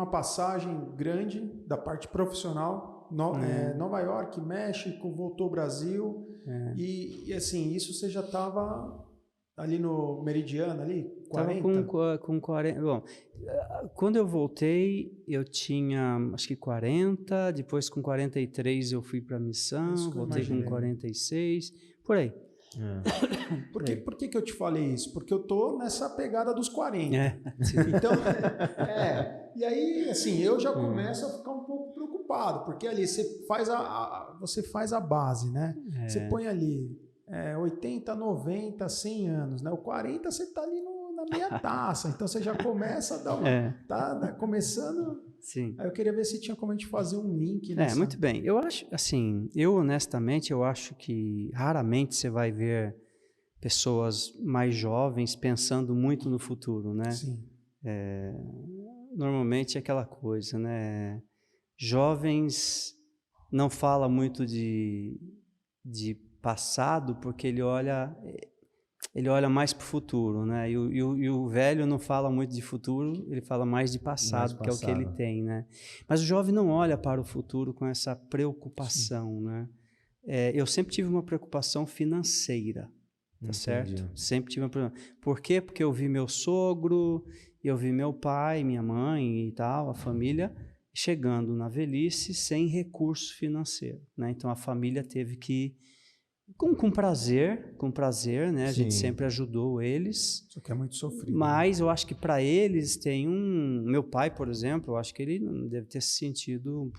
passagem grande da parte profissional, Nova York, México, voltou ao Brasil, e assim, isso você já estava ali no meridiano, ali, 40? Estava com 40, bom, quando eu voltei, eu tinha acho que 40, depois com 43 eu fui para a missão, voltei com 46, por aí. Por que eu te falei isso? Porque eu tô nessa pegada dos 40. Então, e aí, assim, eu já começo a ficar um pouco preocupado, porque ali você faz a base, né? Você põe ali 80, 90, 100 anos, né? O 40 você tá ali na meia taça, então você já começa a dar uma... Tá começando... Sim. Aí eu queria ver se tinha como a gente fazer um link nessa... Muito bem. Eu acho, assim, eu honestamente, eu acho que raramente você vai ver pessoas mais jovens pensando muito no futuro, né? Sim. Normalmente é aquela coisa, né? Jovens não falam muito de passado porque ele olha mais para o futuro, né? E o velho não fala muito de futuro, ele fala mais de passado, que é o que ele tem, né? Mas o jovem não olha para o futuro com essa preocupação, né? Eu sempre tive uma preocupação financeira, tá certo? Sempre tive uma preocupação. Por quê? Porque eu vi meu sogro, eu vi meu pai, minha mãe e tal, a família chegando na velhice sem recurso financeiro, né? Então a família teve que com prazer, né? A gente sempre ajudou eles. Só que é muito sofrido. Mas eu acho que para eles tem meu pai, por exemplo, eu acho que ele deve ter se sentido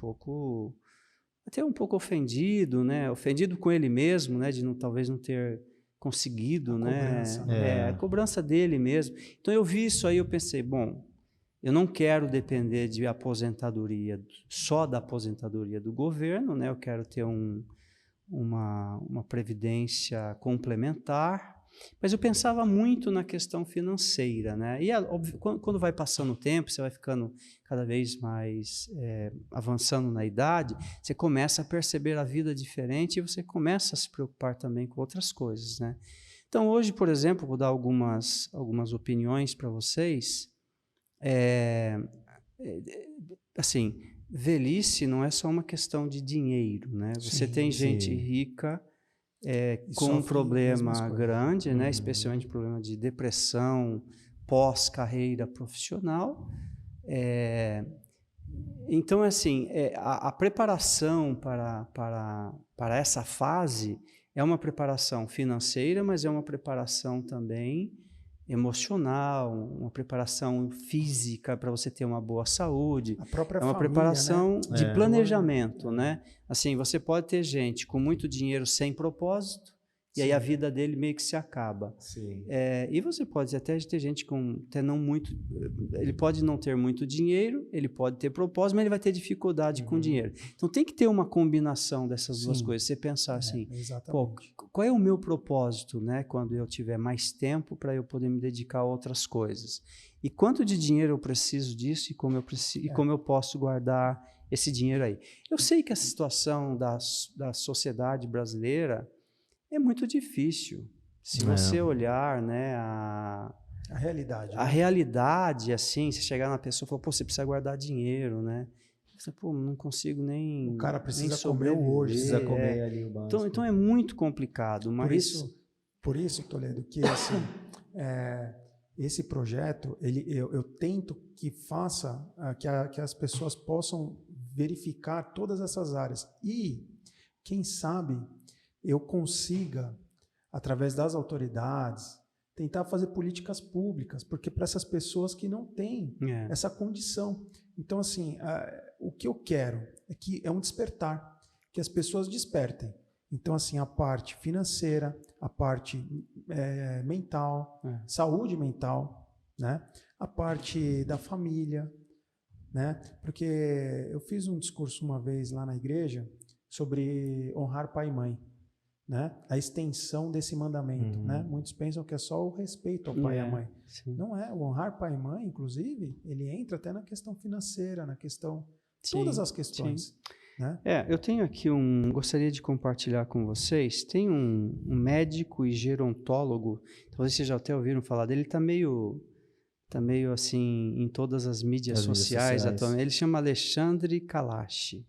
até um pouco ofendido, né? Ofendido com ele mesmo, né? De talvez não ter conseguido, né? A cobrança dele mesmo. Então eu vi isso aí, eu pensei, bom, eu não quero depender de aposentadoria, só da aposentadoria do governo, né? Eu quero ter uma previdência complementar Mas eu pensava muito na questão financeira, né? E óbvio, quando vai passando o tempo, você vai ficando cada vez mais avançando na idade, você começa a perceber a vida diferente e você começa a se preocupar também com outras coisas, né? Então, hoje, por exemplo, vou dar algumas opiniões para vocês. Assim, velhice não é só uma questão de dinheiro, né? Você tem gente rica com um problema grande, né? Especialmente problema de depressão pós-carreira profissional. Então, assim, a preparação para essa fase é uma preparação financeira, mas é uma preparação também emocional, uma preparação física para você ter uma boa saúde. A própria é uma família, preparação, né? de planejamento, né? Assim, você pode ter gente com muito dinheiro sem propósito, e aí a vida dele meio que se acaba. E você pode até ter gente ele pode não ter muito dinheiro, ele pode ter propósito, mas ele vai ter dificuldade com dinheiro. Então tem que ter uma combinação dessas duas coisas. Você pensar assim, qual é o meu propósito, né, quando eu tiver mais tempo para eu poder me dedicar a outras coisas? E quanto de dinheiro eu preciso disso e como eu posso guardar esse dinheiro aí? Eu sei que a situação da sociedade brasileira é muito difícil. Se você olhar, né, a realidade, assim, você chegar na pessoa e falar, pô, você precisa guardar dinheiro, né? Você, pô, não consigo nem O cara precisa comer sobreviver. hoje. Precisa comer ali o básico. Então é muito complicado. Mas... Por isso, Toledo, que assim, esse projeto, eu tento que faça, que as pessoas possam verificar todas essas áreas. E, quem sabe, eu consiga, através das autoridades, tentar fazer políticas públicas, porque para essas pessoas que não têm essa condição. Então, assim, o que eu quero é um despertar, que as pessoas despertem. Então, assim, a parte financeira, a parte mental, saúde mental, né? A parte da família, né? Porque eu fiz um discurso uma vez lá na igreja sobre honrar pai e mãe. Né? A extensão desse mandamento, né? Muitos pensam que é só o respeito ao pai e à mãe. Sim. Não é. O honrar pai e mãe, inclusive, ele entra até na questão financeira, na questão... todas as questões. Né? Eu tenho aqui gostaria de compartilhar com vocês. Tem um médico e gerontólogo, talvez vocês já até ouviram falar dele, está meio assim em todas as mídias sociais atualmente. Ele chama Alexandre Kalash.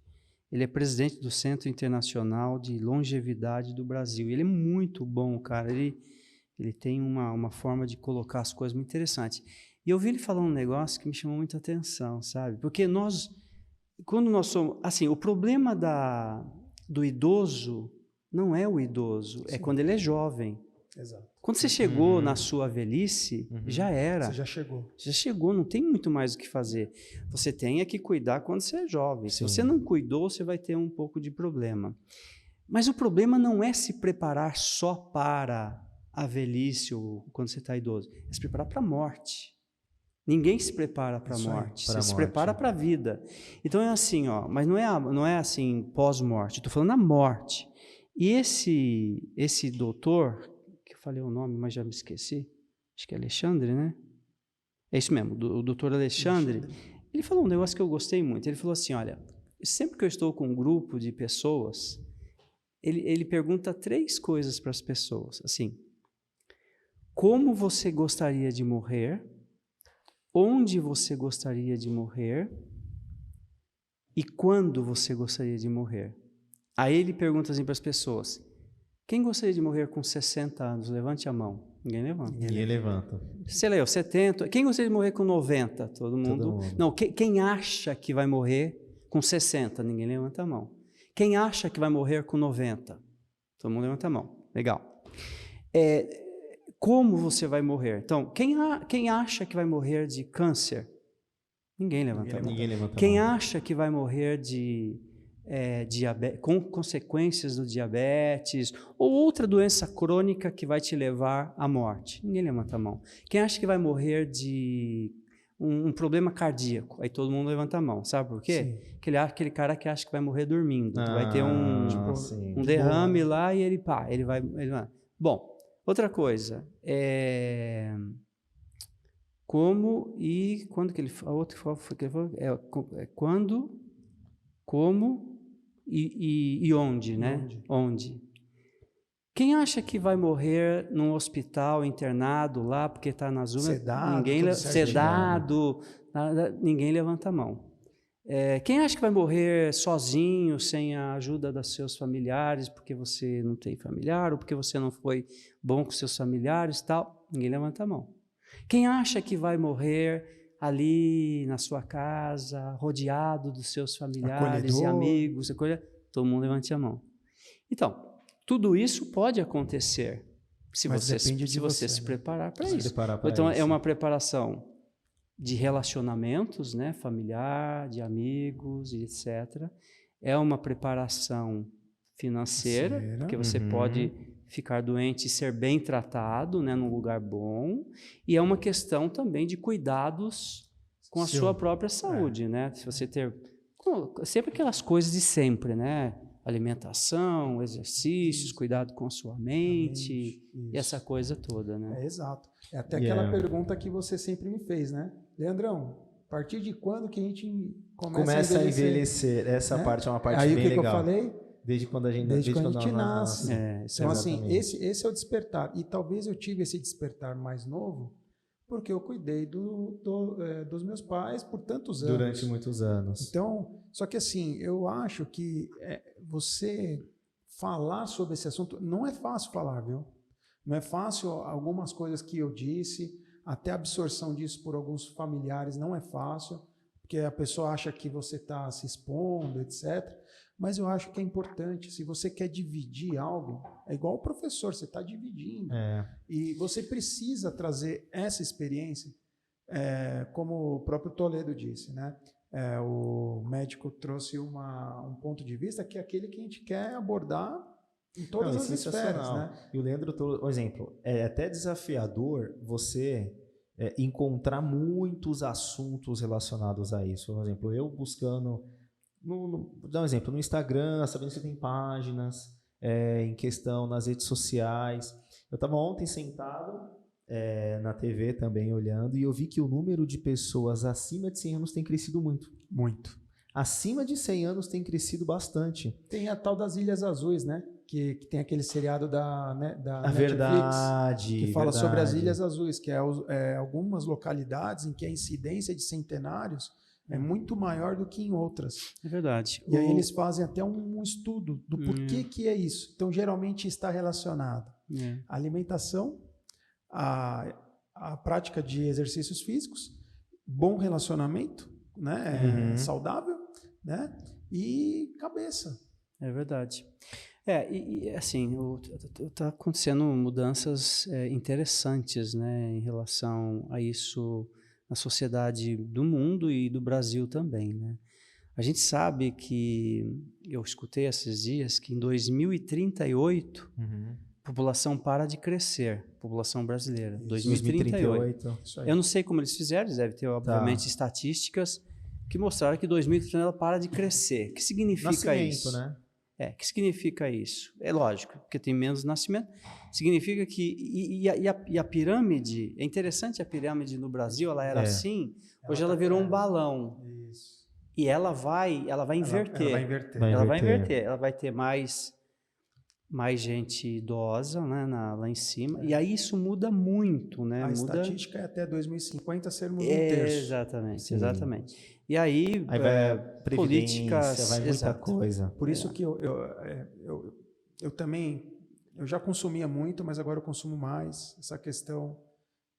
Ele é presidente do Centro Internacional de Longevidade do Brasil. Ele é muito bom, cara. Ele tem uma forma de colocar as coisas muito interessante. E eu ouvi ele falar um negócio que me chamou muita atenção, sabe? Porque quando nós somos... Assim, o problema do idoso não é o idoso, é quando ele é jovem. Exato. Quando você chegou na sua velhice, já era. Você já chegou. Já chegou, não tem muito mais o que fazer. Você tem que cuidar quando você é jovem. Se você não cuidou, você vai ter um pouco de problema. Mas o problema não é se preparar só para a velhice ou quando você está idoso. É se preparar para a morte. Ninguém se prepara para a morte. Você se prepara para a vida. Então é assim, mas não é assim pós-morte. Estou falando a morte. E esse doutor... falei o nome, mas já me esqueci. Acho que é Alexandre, né? É isso mesmo, o doutor Alexandre. Ele falou um negócio que eu gostei muito. Ele falou assim, olha, sempre que eu estou com um grupo de pessoas, ele pergunta 3 coisas para as pessoas. Assim, como você gostaria de morrer? Onde você gostaria de morrer? E quando você gostaria de morrer? Aí ele pergunta assim para as pessoas... Quem gostaria de morrer com 60 anos? Levante a mão. Ninguém levanta. Ninguém levanta. Você leu, 70. Quem gostaria de morrer com 90? Todo mundo. Não, quem acha que vai morrer com 60? Ninguém levanta a mão. Quem acha que vai morrer com 90? Todo mundo levanta a mão. Legal. Como você vai morrer? Então, quem acha que vai morrer de câncer? Ninguém levanta a mão. Ninguém levanta a mão. Quem acha que vai morrer com consequências do diabetes ou outra doença crônica que vai te levar à morte? Ninguém levanta a mão. Quem acha que vai morrer de um problema cardíaco? Aí todo mundo levanta a mão. Sabe por quê? Aquele cara que acha que vai morrer dormindo. Que vai ter um derrame lá e ele vai... Bom, Outra coisa, como e quando que ele a outra foi que ele falou? Quando, como e onde, né? Onde? Quem acha que vai morrer num hospital internado lá porque está nas urnas? Sedado, ninguém levanta a mão. Quem acha que vai morrer sozinho, sem a ajuda dos seus familiares, porque você não tem familiar, ou porque você não foi bom com seus familiares e tal? Ninguém levanta a mão. Quem acha que vai morrer ali na sua casa, rodeado dos seus familiares e amigos, todo mundo levante a mão. Então, tudo isso pode acontecer se você se preparar para isso. Então, é uma preparação de relacionamentos, né, familiar, de amigos, etc. É uma preparação financeira, porque você pode ficar doente e ser bem tratado, né, num lugar bom. E é uma questão também de cuidados com a sua própria saúde, né? Se você ter sempre aquelas coisas de sempre, né? Alimentação, exercícios, cuidado com a sua mente, e essa coisa toda, né? Exato. É até aquela pergunta que você sempre me fez, né? Leandrão, a partir de quando que a gente começa a envelhecer? Essa parte é uma parte bem legal. Aí o que eu falei? Desde quando a gente nasce. Então, assim, esse é o despertar. E talvez eu tive esse despertar mais novo porque eu cuidei dos meus pais por tantos anos. Durante muitos anos. Então, só que assim, eu acho que você falar sobre esse assunto, não é fácil falar, viu? Não é fácil algumas coisas que eu disse, até a absorção disso por alguns familiares não é fácil, porque a pessoa acha que você está se expondo, etc. Mas eu acho que é importante, se você quer dividir algo, é igual o professor, você está dividindo. E você precisa trazer essa experiência, como o próprio Toledo disse, né? O médico trouxe um ponto de vista que é aquele que a gente quer abordar em todas as esferas, né? E o Leandro, por exemplo, é até desafiador você encontrar muitos assuntos relacionados a isso. Por exemplo, eu buscando... Vou dar um exemplo, no Instagram, sabendo que você tem páginas, em questão nas redes sociais. Eu estava ontem sentado na TV também olhando e eu vi que o número de pessoas acima de 100 anos tem crescido muito. Muito. Acima de 100 anos tem crescido bastante. Tem a tal das Ilhas Azuis, né? Que tem aquele seriado da Netflix, verdade, que fala sobre as Ilhas Azuis, que é algumas localidades em que a incidência de centenários é muito maior do que em outras. É verdade. E aí eles fazem até um estudo do porquê que é isso. Então, geralmente está relacionado à alimentação, à prática de exercícios físicos, bom relacionamento, né, saudável, né, e cabeça. É verdade. E assim, está acontecendo mudanças interessantes, né, em relação a isso na sociedade do mundo e do Brasil também, né? A gente sabe que, eu escutei esses dias, que em 2038 a população para de crescer, população brasileira, 2038. Eu não sei como eles fizeram, eles devem ter, obviamente, estatísticas que mostraram que em 2030 ela para de crescer. O que significa isso? Né? O que significa isso? É lógico, porque tem menos nascimento. Significa que... E a pirâmide... É interessante, a pirâmide no Brasil, ela era assim, hoje ela virou um balão. Isso. E ela vai inverter. Ela vai inverter. Ela vai ter mais gente idosa, né, lá em cima. E aí isso muda muito, né? A estatística é até 2050 sermos um terço. Exatamente. E aí vai políticas, vai muita coisa. Por isso que eu também, eu já consumia muito, mas agora eu consumo mais essa questão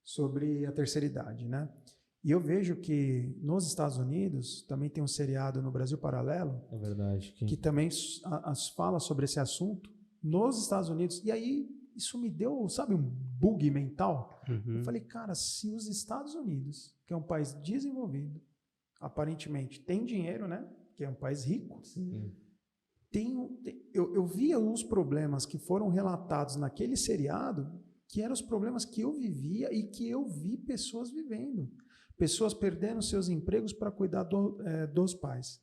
sobre a terceira idade, né? E eu vejo que nos Estados Unidos também tem um seriado no Brasil Paralelo, é verdade, que também fala sobre esse assunto nos Estados Unidos. E aí isso me deu, sabe, um bug mental. Eu falei, cara, se os Estados Unidos, que é um país desenvolvido, aparentemente tem dinheiro, né? Que é um país rico. Eu via os problemas que foram relatados naquele seriado, que eram os problemas que eu vivia e que eu vi pessoas vivendo. Pessoas perdendo seus empregos para cuidar dos pais.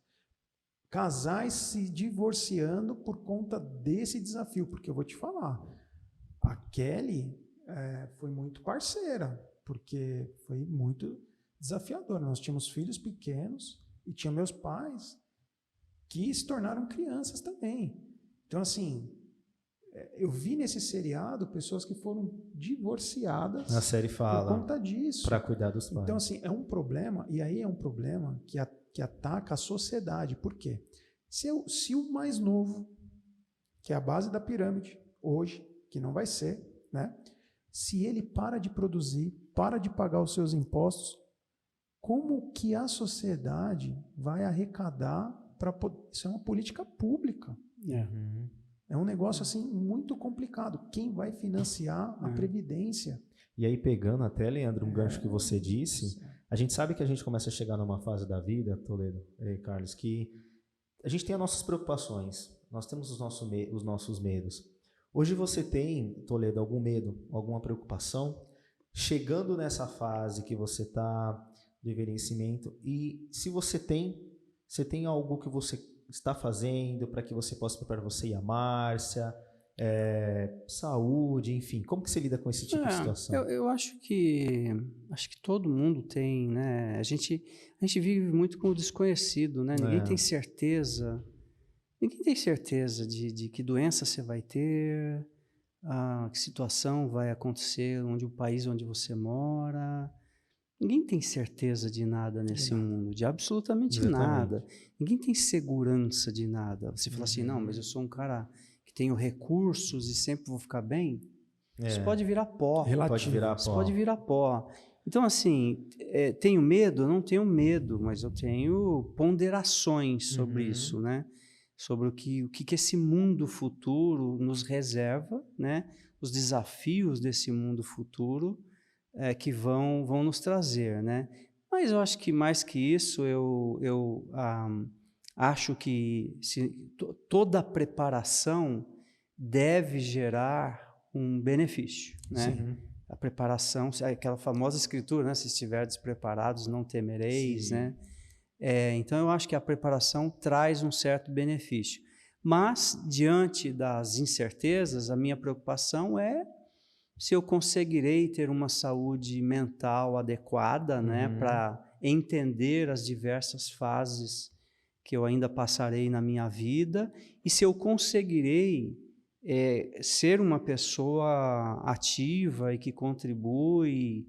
Casais se divorciando por conta desse desafio. Porque eu vou te falar, A Kelly foi muito parceira, porque foi muito desafiador. Nós tínhamos filhos pequenos e tinha meus pais que se tornaram crianças também. Então, assim, eu vi nesse seriado pessoas que foram divorciadas Na série fala, por conta disso. para cuidar dos pais. Então, assim, é um problema, e aí é um problema que ataca a sociedade. Por quê? Se o mais novo, que é a base da pirâmide, hoje, que não vai ser, né? Se ele para de produzir, para de pagar os seus impostos, como que a sociedade vai arrecadar para... Isso é uma política pública. Uhum. É um negócio assim muito complicado. Quem vai financiar a Previdência? E aí, pegando até, Leandro, um gancho que você disse, a gente sabe que a gente começa a chegar numa fase da vida, Toledo, Carlos, que a gente tem as nossas preocupações, nós temos os nossos medos. Hoje você tem, Toledo, algum medo, alguma preocupação, chegando nessa fase que você está do envelhecimento, e se você tem algo que você está fazendo para que você possa preparar você e a Márcia, saúde, enfim, como que você lida com esse tipo de situação? Eu acho que todo mundo tem, né? A gente vive muito com o desconhecido, né? Ninguém tem certeza de que doença você vai ter, que situação vai acontecer, o país onde você mora. Ninguém tem certeza de nada nesse mundo, de absolutamente nada. Ninguém tem segurança de nada. Você fala assim, não, mas eu sou um cara que tenho recursos e sempre vou ficar bem. Isso pode virar pó. Isso pode virar pó. Então, assim, tenho medo? Eu não tenho medo, mas eu tenho ponderações sobre isso, né? Sobre o que esse mundo futuro nos reserva, né? Os desafios desse mundo futuro que vão nos trazer, né? Mas eu acho que mais que isso, eu acho que toda preparação deve gerar um benefício, né? Sim. A preparação, aquela famosa escritura, né? Se estiver despreparados, não temereis, né? Então eu acho que a preparação traz um certo benefício. Mas, diante das incertezas, a minha preocupação é se eu conseguirei ter uma saúde mental adequada, né, para entender as diversas fases que eu ainda passarei na minha vida, e se eu conseguirei ser uma pessoa ativa e que contribui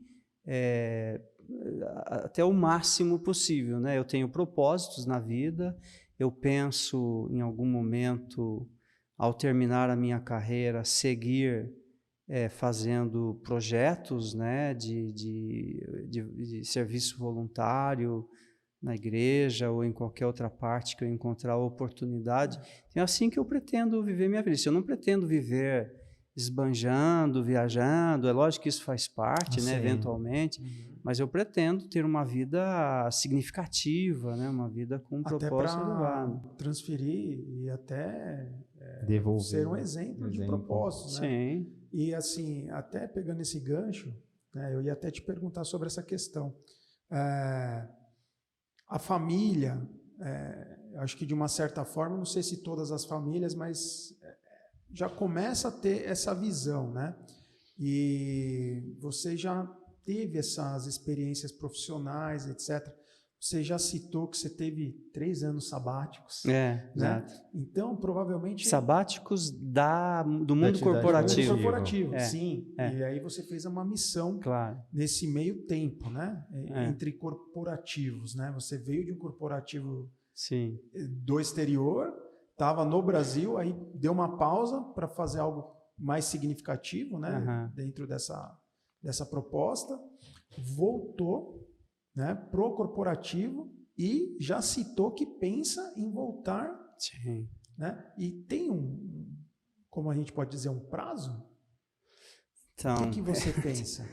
até o máximo possível, né? Eu tenho propósitos na vida, eu penso em algum momento, ao terminar a minha carreira, seguir fazendo projetos, né, de serviço voluntário na igreja ou em qualquer outra parte que eu encontrar a oportunidade. É assim que eu pretendo viver minha vida. Se eu não pretendo viver esbanjando, viajando, é lógico que isso faz parte, né, eventualmente, mas eu pretendo ter uma vida significativa, né, uma vida com um propósito elevado. Transferir e até Devolver, ser um exemplo de propósito, né? Sim. E assim, até pegando esse gancho, né, eu ia até te perguntar sobre essa questão. A família, acho que de uma certa forma, não sei se todas as famílias, mas já começa a ter essa visão, né? E você já teve essas experiências profissionais, etc. Você já citou que você teve 3 anos sabáticos. Né? Exato. Então, provavelmente... Sabáticos do mundo corporativo. Do mundo corporativo, sim. E aí você fez uma missão nesse meio tempo, né? Entre corporativos, né? Você veio de um corporativo do exterior, estava no Brasil, aí deu uma pausa para fazer algo mais significativo, né? Dentro dessa proposta. Voltou, né, pro corporativo e já citou que pensa em voltar, né? E tem como a gente pode dizer, um prazo? Então, o que você pensa?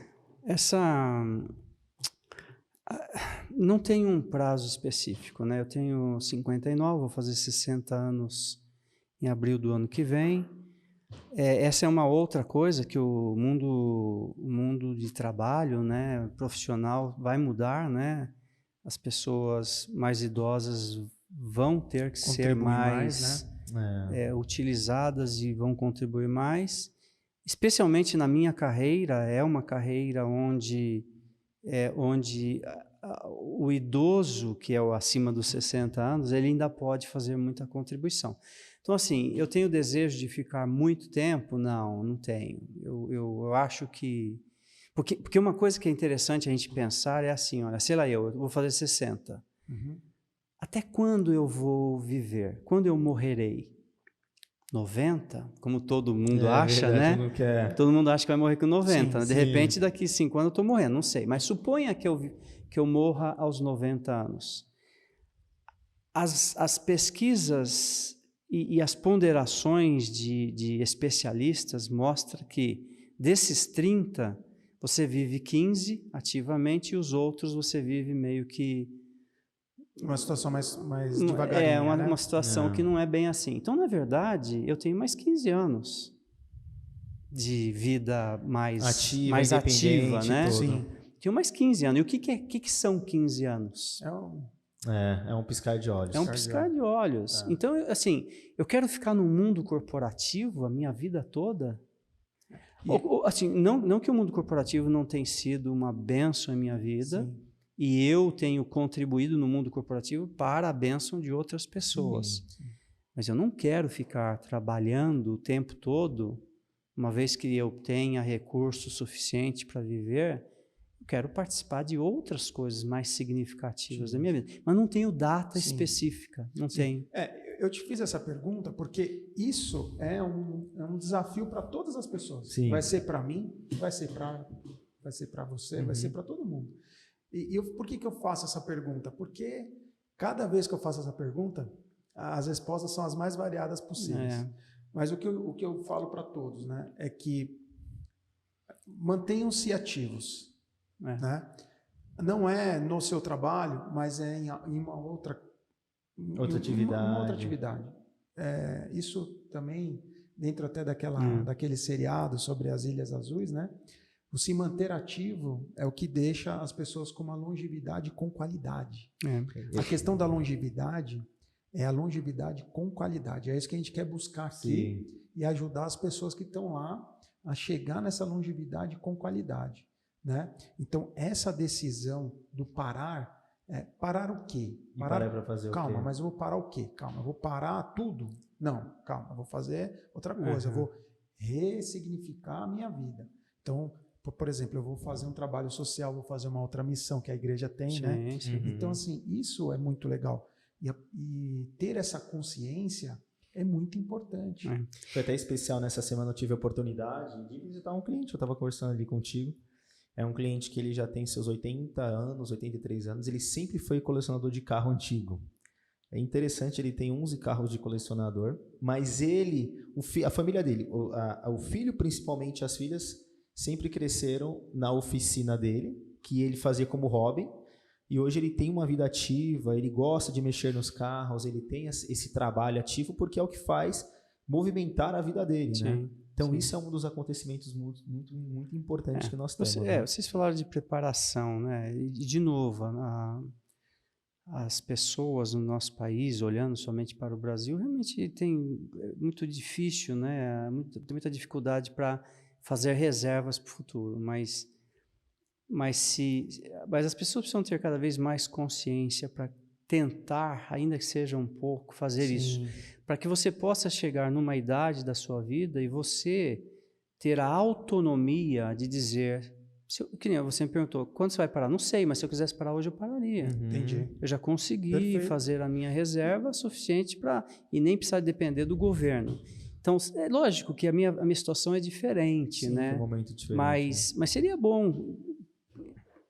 Não tem um prazo específico, né? Eu tenho 59, vou fazer 60 anos em abril do ano que vem. Essa é uma outra coisa que o mundo de trabalho, né, profissional vai mudar, né? As pessoas mais idosas vão ter que ser mais, né, utilizadas e vão contribuir mais. especialmente na minha carreira, é uma carreira onde o idoso, que é o acima dos 60 anos, ele ainda pode fazer muita contribuição. Então, assim, eu tenho desejo de ficar muito tempo? Não tenho. Eu acho que... Porque uma coisa que é interessante a gente pensar é assim, olha, sei lá, eu vou fazer 60. Uhum. Até quando eu vou viver? Quando eu morrerei? 90? Como todo mundo acha, verdade, né? não quer. Todo mundo acha que vai morrer com 90. Sim, De sim. repente, daqui 5 anos eu estou morrendo, não sei. Mas suponha que eu morra aos 90 anos. As pesquisas e as ponderações de especialistas mostram que desses 30, você vive 15 ativamente e os outros você vive meio que... Uma situação mais devagarinho, né? uma situação que não é bem assim. Então, na verdade, eu tenho mais 15 anos de vida mais ativa, né? tudo. Sim. Tenho mais 15 anos. E o que são 15 anos? É um piscar de olhos. É um piscar de olhos. Então, assim, eu quero ficar no mundo corporativo a minha vida toda? Assim, não que o mundo corporativo não tenha sido uma bênção em minha vida, sim, e eu tenho contribuído no mundo corporativo para a bênção de outras pessoas. Sim. Mas eu não quero ficar trabalhando o tempo todo, uma vez que eu tenha recurso suficiente para viver. Eu quero participar de outras coisas mais significativas, sim, da minha vida. Mas não tenho data, sim, específica, não, sim, tenho. Eu te fiz essa pergunta porque isso é um desafio para todas as pessoas. Sim. Vai ser para mim, vai ser para você, uhum, vai ser para todo mundo. Por que eu faço essa pergunta? Porque cada vez que eu faço essa pergunta, as respostas são as mais variadas possíveis. Mas o que eu falo para todos, né, é que mantenham-se ativos. Né? Não é no seu trabalho, mas é em uma outra atividade. Uma outra atividade. Isso também, dentro até daquele seriado sobre as Ilhas Azuis, né? O se manter ativo é o que deixa as pessoas com uma longevidade com qualidade. A questão da longevidade é a longevidade com qualidade. É isso que a gente quer buscar aqui, sim, e ajudar as pessoas que estão lá a chegar nessa longevidade com qualidade. Né? Então, essa decisão do parar, parar o quê? Parar para fazer o quê? Calma, mas eu vou parar o quê? Calma, eu vou parar tudo? Não, calma, eu vou fazer outra coisa, eu vou ressignificar a minha vida. Então, por exemplo, eu vou fazer um trabalho social, vou fazer uma outra missão que a igreja tem, sim, né? Sim. Uhum. Então, assim, isso é muito legal. E ter essa consciência é muito importante. Foi até especial, nessa semana eu tive a oportunidade de visitar um cliente, eu estava conversando ali contigo. É um cliente que ele já tem seus 80 anos, 83 anos, ele sempre foi colecionador de carro antigo. É interessante, ele tem 11 carros de colecionador, mas a família dele, o filho principalmente, as filhas, sempre cresceram na oficina dele, que ele fazia como hobby, e hoje ele tem uma vida ativa, ele gosta de mexer nos carros, ele tem esse trabalho ativo, porque é o que faz movimentar a vida dele, sim, né? Então, sim, isso é um dos acontecimentos muito importantes que nós temos. Né? Vocês falaram de preparação, né? E, de novo, as pessoas no nosso país, olhando somente para o Brasil, realmente tem muito difícil, né? Tem muita dificuldade para fazer reservas para o futuro, mas as pessoas precisam ter cada vez mais consciência para tentar, ainda que seja um pouco, fazer, sim, isso, para que você possa chegar numa idade da sua vida e você ter a autonomia de dizer, que nem você me perguntou, quando você vai parar? Não sei, mas se eu quisesse parar hoje, eu pararia. Uhum. Entendi. Eu já consegui, perfeito, fazer a minha reserva suficiente e nem precisar depender do governo. Então, é lógico que a minha situação é diferente, sim, né? É um momento diferente, mas seria bom,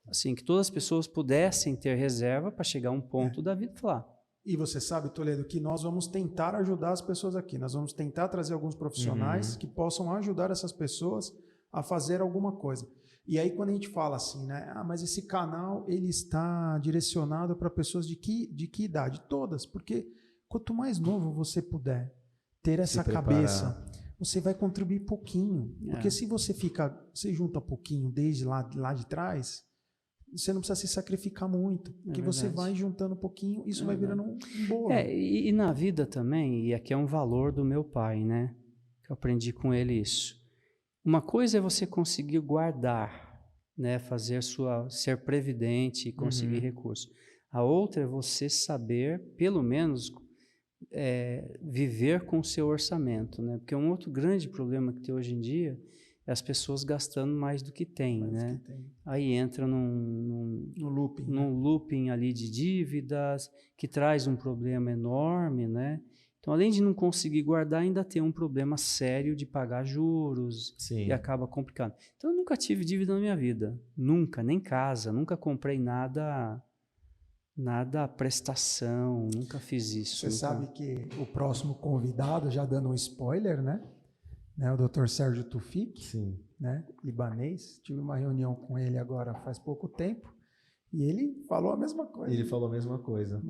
assim, que todas as pessoas pudessem ter reserva para chegar a um ponto da vida e falar. E você sabe, Toledo, que nós vamos tentar ajudar as pessoas aqui. Nós vamos tentar trazer alguns profissionais que possam ajudar essas pessoas a fazer alguma coisa. E aí, quando a gente fala assim, né? Mas esse canal ele está direcionado para pessoas de que idade? Todas, porque quanto mais novo você puder ter essa cabeça, você vai contribuir pouquinho. Porque se você junta pouquinho desde lá de trás, você não precisa se sacrificar muito, porque você vai juntando um pouquinho, isso vai virando um bolo. E na vida também, e aqui é um valor do meu pai, né? Que eu aprendi com ele isso. uma coisa é você conseguir guardar, né, ser previdente e conseguir recursos. A outra é você saber, pelo menos, viver com o seu orçamento, né? Porque um outro grande problema que tem hoje em dia é as pessoas gastando mais do que têm, né? Aí entra num looping ali de dívidas, que traz um problema enorme, né? Então, além de não conseguir guardar, ainda tem um problema sério de pagar juros. Sim. E acaba complicando. Então, eu nunca tive dívida na minha vida. Nunca, nem casa, nunca comprei nada à prestação, nunca fiz isso. Você sabe que o próximo convidado, já dando um spoiler, né? O Dr. Sérgio Tufik, Sim. né? Libanês. Tive uma reunião com ele agora faz pouco tempo e ele falou a mesma coisa. Ele falou a mesma coisa.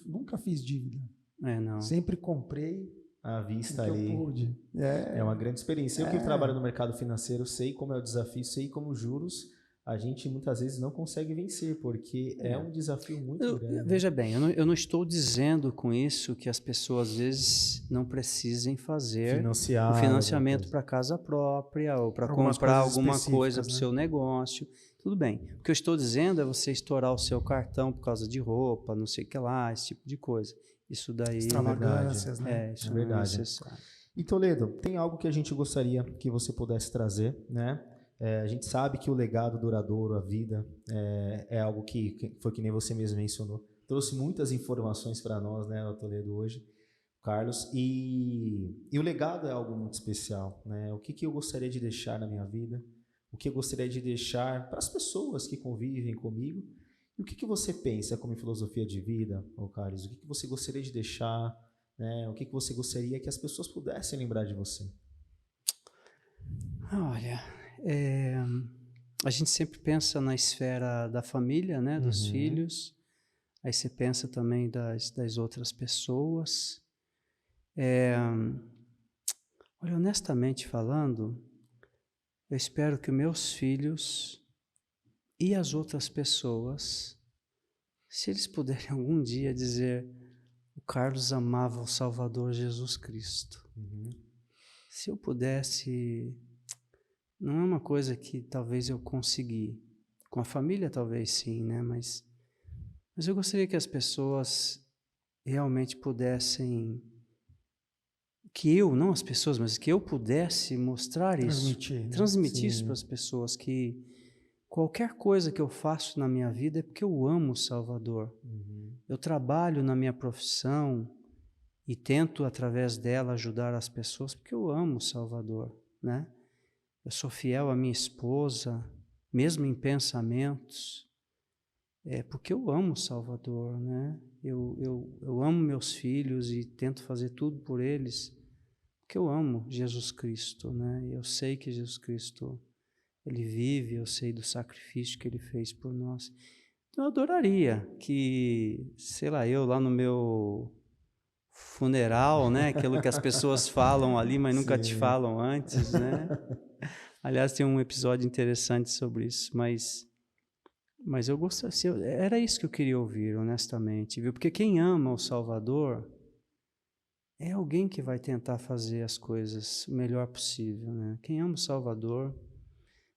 Nunca fiz dívida. Não. Sempre comprei à vista o que ali. eu pude. É uma grande experiência. Eu que trabalho no mercado financeiro, sei como é o desafio, sei como os juros a gente muitas vezes não consegue vencer, porque é um desafio muito grande. Veja bem, eu não estou dizendo com isso que as pessoas às vezes não precisem fazer o financiamento para casa própria ou para comprar alguma coisa para o seu negócio. Tudo bem. O que eu estou dizendo é você estourar o seu cartão por causa de roupa, não sei o que lá, esse tipo de coisa. Isso daí... Extravagâncias, né? Isso é verdade. Não é necessário. E Toledo, tem algo que a gente gostaria que você pudesse trazer, né? A gente sabe que o legado duradouro, a vida, é algo que foi que nem você mesmo mencionou. Trouxe muitas informações para nós, né, Toledo, hoje, Carlos. E o legado é algo muito especial, né? O que eu gostaria de deixar na minha vida? O que eu gostaria de deixar para as pessoas que convivem comigo? E o que você pensa como filosofia de vida, Carlos? O que você gostaria de deixar? Né? O que você gostaria que as pessoas pudessem lembrar de você? Olha... a gente sempre pensa na esfera da família, né, dos filhos, aí você pensa também das outras pessoas. Olha, honestamente falando, eu espero que meus filhos e as outras pessoas, se eles puderem algum dia dizer, o Carlos amava o Salvador Jesus Cristo. Se eu pudesse... Não é uma coisa que talvez eu consegui. Com a família talvez sim, né? Mas eu gostaria que as pessoas realmente pudessem... não as pessoas, mas que eu pudesse mostrar transmitir isso para as pessoas, que qualquer coisa que eu faço na minha vida é porque eu amo o Salvador. Eu trabalho na minha profissão e tento através dela ajudar as pessoas porque eu amo o Salvador, né? Eu sou fiel à minha esposa, mesmo em pensamentos, porque eu amo o Salvador, né? Eu amo meus filhos e tento fazer tudo por eles, porque eu amo Jesus Cristo, né? Eu sei que Jesus Cristo, Ele vive, eu sei do sacrifício que Ele fez por nós. Então eu adoraria que, sei lá, eu lá no meu funeral, né? Aquilo que as pessoas falam ali, mas nunca te falam antes, né? Aliás, tem um episódio interessante sobre isso, mas eu gostaria, era isso que eu queria ouvir, honestamente, viu? Porque quem ama o Salvador é alguém que vai tentar fazer as coisas o melhor possível, né? Quem ama o Salvador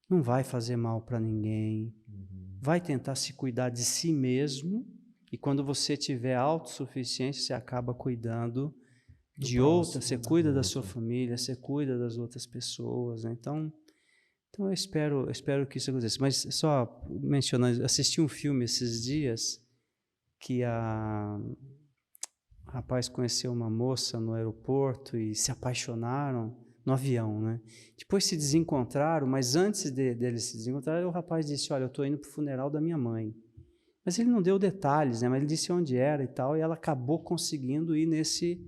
não vai fazer mal para ninguém, vai tentar se cuidar de si mesmo, e quando você tiver autossuficiência, você acaba cuidando de outras, você cuida da sua família, você cuida das outras pessoas, né? Então eu espero que isso aconteça. Mas só mencionando, assisti um filme esses dias que o rapaz conheceu uma moça no aeroporto e se apaixonaram no avião, né? Depois se desencontraram, mas antes deles se desencontrarem, o rapaz disse, olha, eu estou indo para o funeral da minha mãe. Mas ele não deu detalhes, né? Mas ele disse onde era e tal, e ela acabou conseguindo ir nesse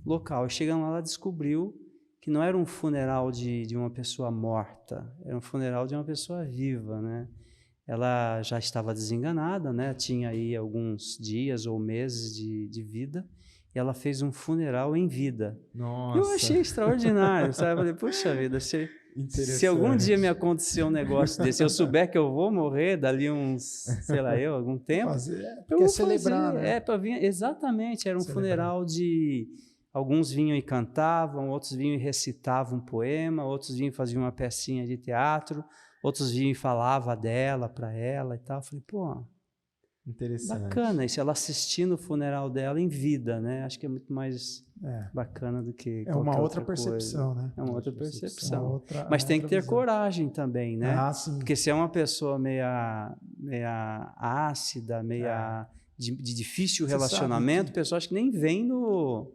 local. E chegando lá, ela descobriu que não era um funeral de uma pessoa morta, era um funeral de uma pessoa viva, né? Ela já estava desenganada, né? Tinha aí alguns dias ou meses de vida, e ela fez um funeral em vida. Nossa! Eu achei extraordinário, sabe? Eu falei, puxa vida, se algum dia me acontecer um negócio desse, eu souber que eu vou morrer dali uns, sei lá, algum tempo, porque eu vou celebrar, fazer, né? para vir, exatamente, era um funeral de alguns vinham e cantavam, outros vinham e recitavam um poema, outros vinham e faziam uma pecinha de teatro, outros vinham e falavam dela para ela e tal. Eu falei, pô, Interessante. bacana isso, ela assistindo o funeral dela em vida, né? Acho que é muito mais bacana do que uma qualquer outra coisa. percepção, né? É uma outra percepção. Mas é tem que outra ter visão. coragem também, né? Ah, sim. Porque se é uma pessoa meia ácida, meia de difícil Você relacionamento, sabe a pessoa acho que nem vem no...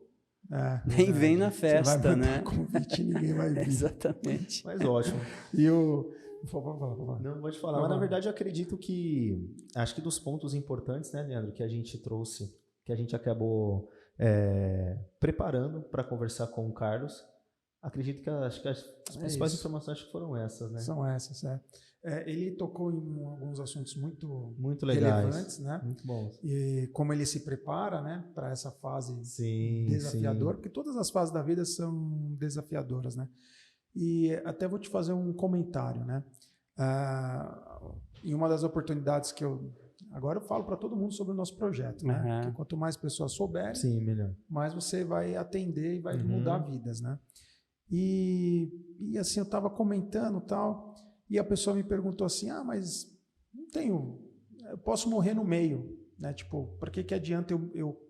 nem verdade. vem na Você festa, vai né? convite, ninguém vai vir. Exatamente. Mas ótimo. E o... Vou falar. Não, pode falar. Mas, na verdade, eu acredito que... Acho que dos pontos importantes, né, Leandro, que a gente trouxe, que a gente acabou preparando para conversar com o Carlos, acredito que as principais informações foram essas, né? São essas, ele tocou em alguns assuntos muito legais, relevantes, né? Muito bons. E como ele se prepara, né, para essa fase desafiadora, porque todas as fases da vida são desafiadoras, né? E até vou te fazer um comentário, né? Em uma das oportunidades que agora eu falo para todo mundo sobre o nosso projeto, né? Porque quanto mais pessoas souberem, melhor. mais você vai atender e vai mudar vidas, né? E assim, eu estava comentando tal, e a pessoa me perguntou assim, mas eu posso morrer no meio, né? Tipo, para que adianta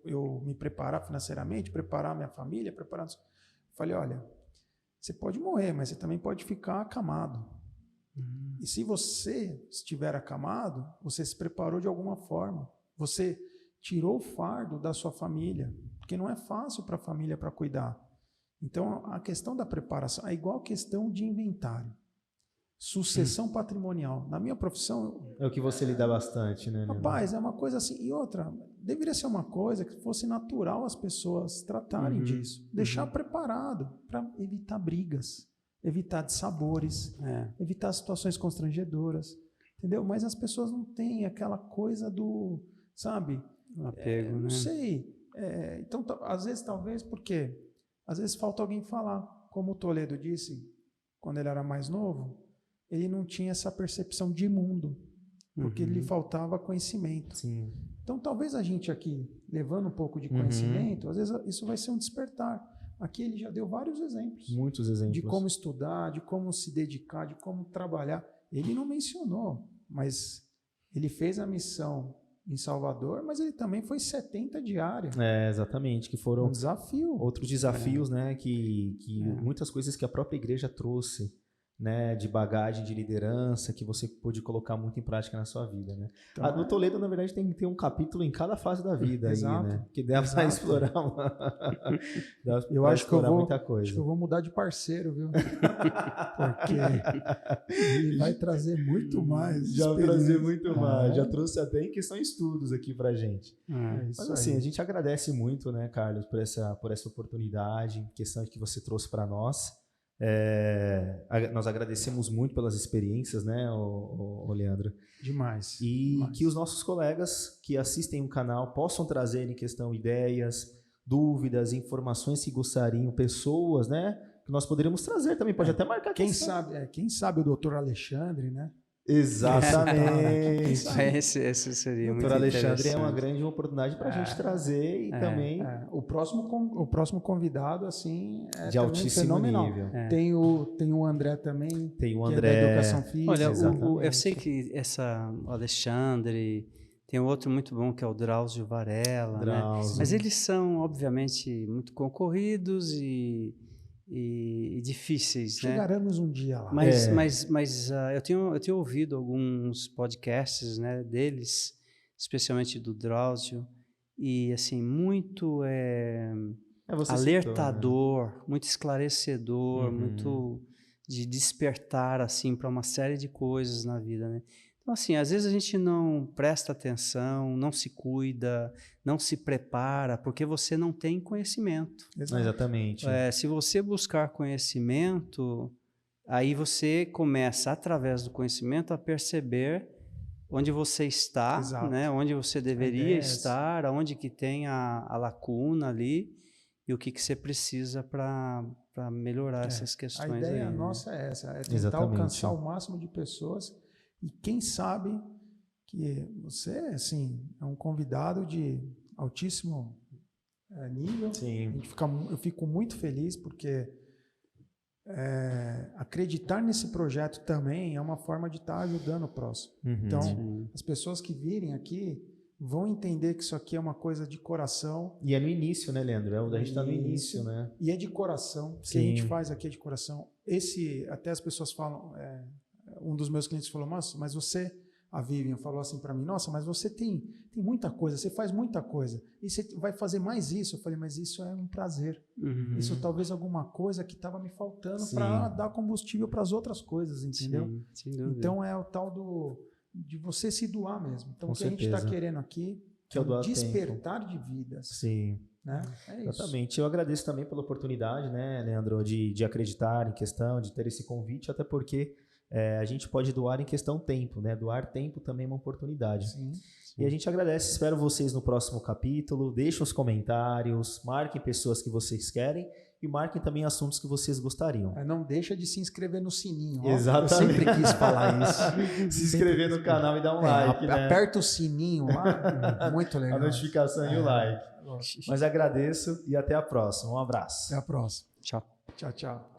eu me preparar financeiramente, preparar minha família, preparar... Eu falei, olha, você pode morrer, mas você também pode ficar acamado. E se você estiver acamado, você se preparou de alguma forma. Você tirou o fardo da sua família, porque não é fácil para a família para cuidar. Então, a questão da preparação é igual a questão de inventário. Sucessão patrimonial. Na minha profissão... É o que você lida bastante, né? Rapaz, é uma coisa assim. E outra, deveria ser uma coisa que fosse natural as pessoas tratarem disso. Deixar preparado para evitar brigas, evitar dissabores, evitar situações constrangedoras. Entendeu? Mas as pessoas não têm aquela coisa do... Sabe? Apego, né? Não sei. Então, às vezes, talvez, porque... Às vezes falta alguém falar. Como o Toledo disse, quando ele era mais novo, ele não tinha essa percepção de mundo, porque lhe faltava conhecimento. Sim. Então, talvez a gente aqui, levando um pouco de conhecimento, às vezes isso vai ser um despertar. Aqui ele já deu vários exemplos. Muitos exemplos. De como estudar, de como se dedicar, de como trabalhar. Ele não mencionou, mas ele fez a missão em Salvador, mas ele também foi 70 diárias. Exatamente, que foram um desafio. Outros desafios, né, que muitas coisas que a própria igreja trouxe, né, de bagagem, de liderança, que você pôde colocar muito em prática na sua vida, né? Então, no Toledo, na verdade, tem que ter um capítulo em cada fase da vida aí, né? Que dá para explorar eu acho que eu vou muita coisa. Acho que eu vou mudar de parceiro, viu? Porque ele vai trazer muito mais. Já vai trazer muito mais. Já trouxe até em questão de estudos aqui pra gente. Mas assim, a gente agradece muito, né, Carlos, por essa oportunidade, questão que você trouxe para nós. Nós agradecemos muito pelas experiências, né, o Leandro? Demais. E que os nossos colegas que assistem o canal possam trazer em questão ideias, dúvidas, informações que gostariam, pessoas, né, que nós poderíamos trazer também. Pode até marcar quem sabe o doutor Alexandre, né? Exatamente. Esse seria muito interessante. Doutor Alexandre é uma interessante. grande oportunidade para a gente trazer e também... O próximo convidado, assim, de altíssimo fenomenal. nível. Tem o André também, Tem o que André. é da educação física. Olha, eu sei que o Alexandre, tem outro muito bom que é o Drauzio Varela, né? Mas eles são, obviamente, muito concorridos e difíceis, Chegaremos um dia lá. Mas eu tenho ouvido alguns podcasts, né, deles, especialmente do Drauzio, e assim, muito alertador, citou, né? Muito esclarecedor, muito de despertar assim para uma série de coisas na vida, né? Então, assim, às vezes a gente não presta atenção, não se cuida, não se prepara, porque você não tem conhecimento. Exatamente. Se você buscar conhecimento, aí você começa, através do conhecimento, a perceber onde você está, né? Onde você deveria estar, onde que tem a lacuna ali e o que você precisa para melhorar essas questões. A ideia aí, nossa é essa, é tentar alcançar o máximo de pessoas. E quem sabe que você, assim, é um convidado de altíssimo nível. Sim. Eu fico muito feliz porque acreditar nesse projeto também é uma forma de estar ajudando o próximo. Então, as pessoas que virem aqui vão entender que isso aqui é uma coisa de coração. E é no início, né, Leandro? A gente está no início, né? E é de coração. O que a gente faz aqui é de coração. Até as pessoas falam, um dos meus clientes falou, mas você, a Vivian, falou assim para mim, nossa, mas você tem muita coisa, você faz muita coisa. E você vai fazer mais isso? Eu falei, mas isso é um prazer. Isso talvez alguma coisa que estava me faltando para dar combustível para as outras coisas, entendeu? Sim, sem dúvida. Então é o tal de você se doar mesmo. Então, Com o que a gente está querendo aqui que é o despertar de vidas. Sim. Né? É isso. Exatamente. Eu agradeço também pela oportunidade, né, Leandro, de acreditar em questão, de ter esse convite, até porque a gente pode doar em questão tempo, né? Doar tempo também é uma oportunidade. Sim. E a gente agradece, espero vocês no próximo capítulo. Deixem os comentários, marquem pessoas que vocês querem e marquem também assuntos que vocês gostariam. Não deixa de se inscrever no sininho. Exatamente. Eu sempre quis falar isso. Se inscrever no canal e dar um like. Né? Aperta o sininho lá. Muito legal. A notificação e o like. Mas agradeço e até a próxima. Um abraço. Até a próxima. Tchau. Tchau, tchau.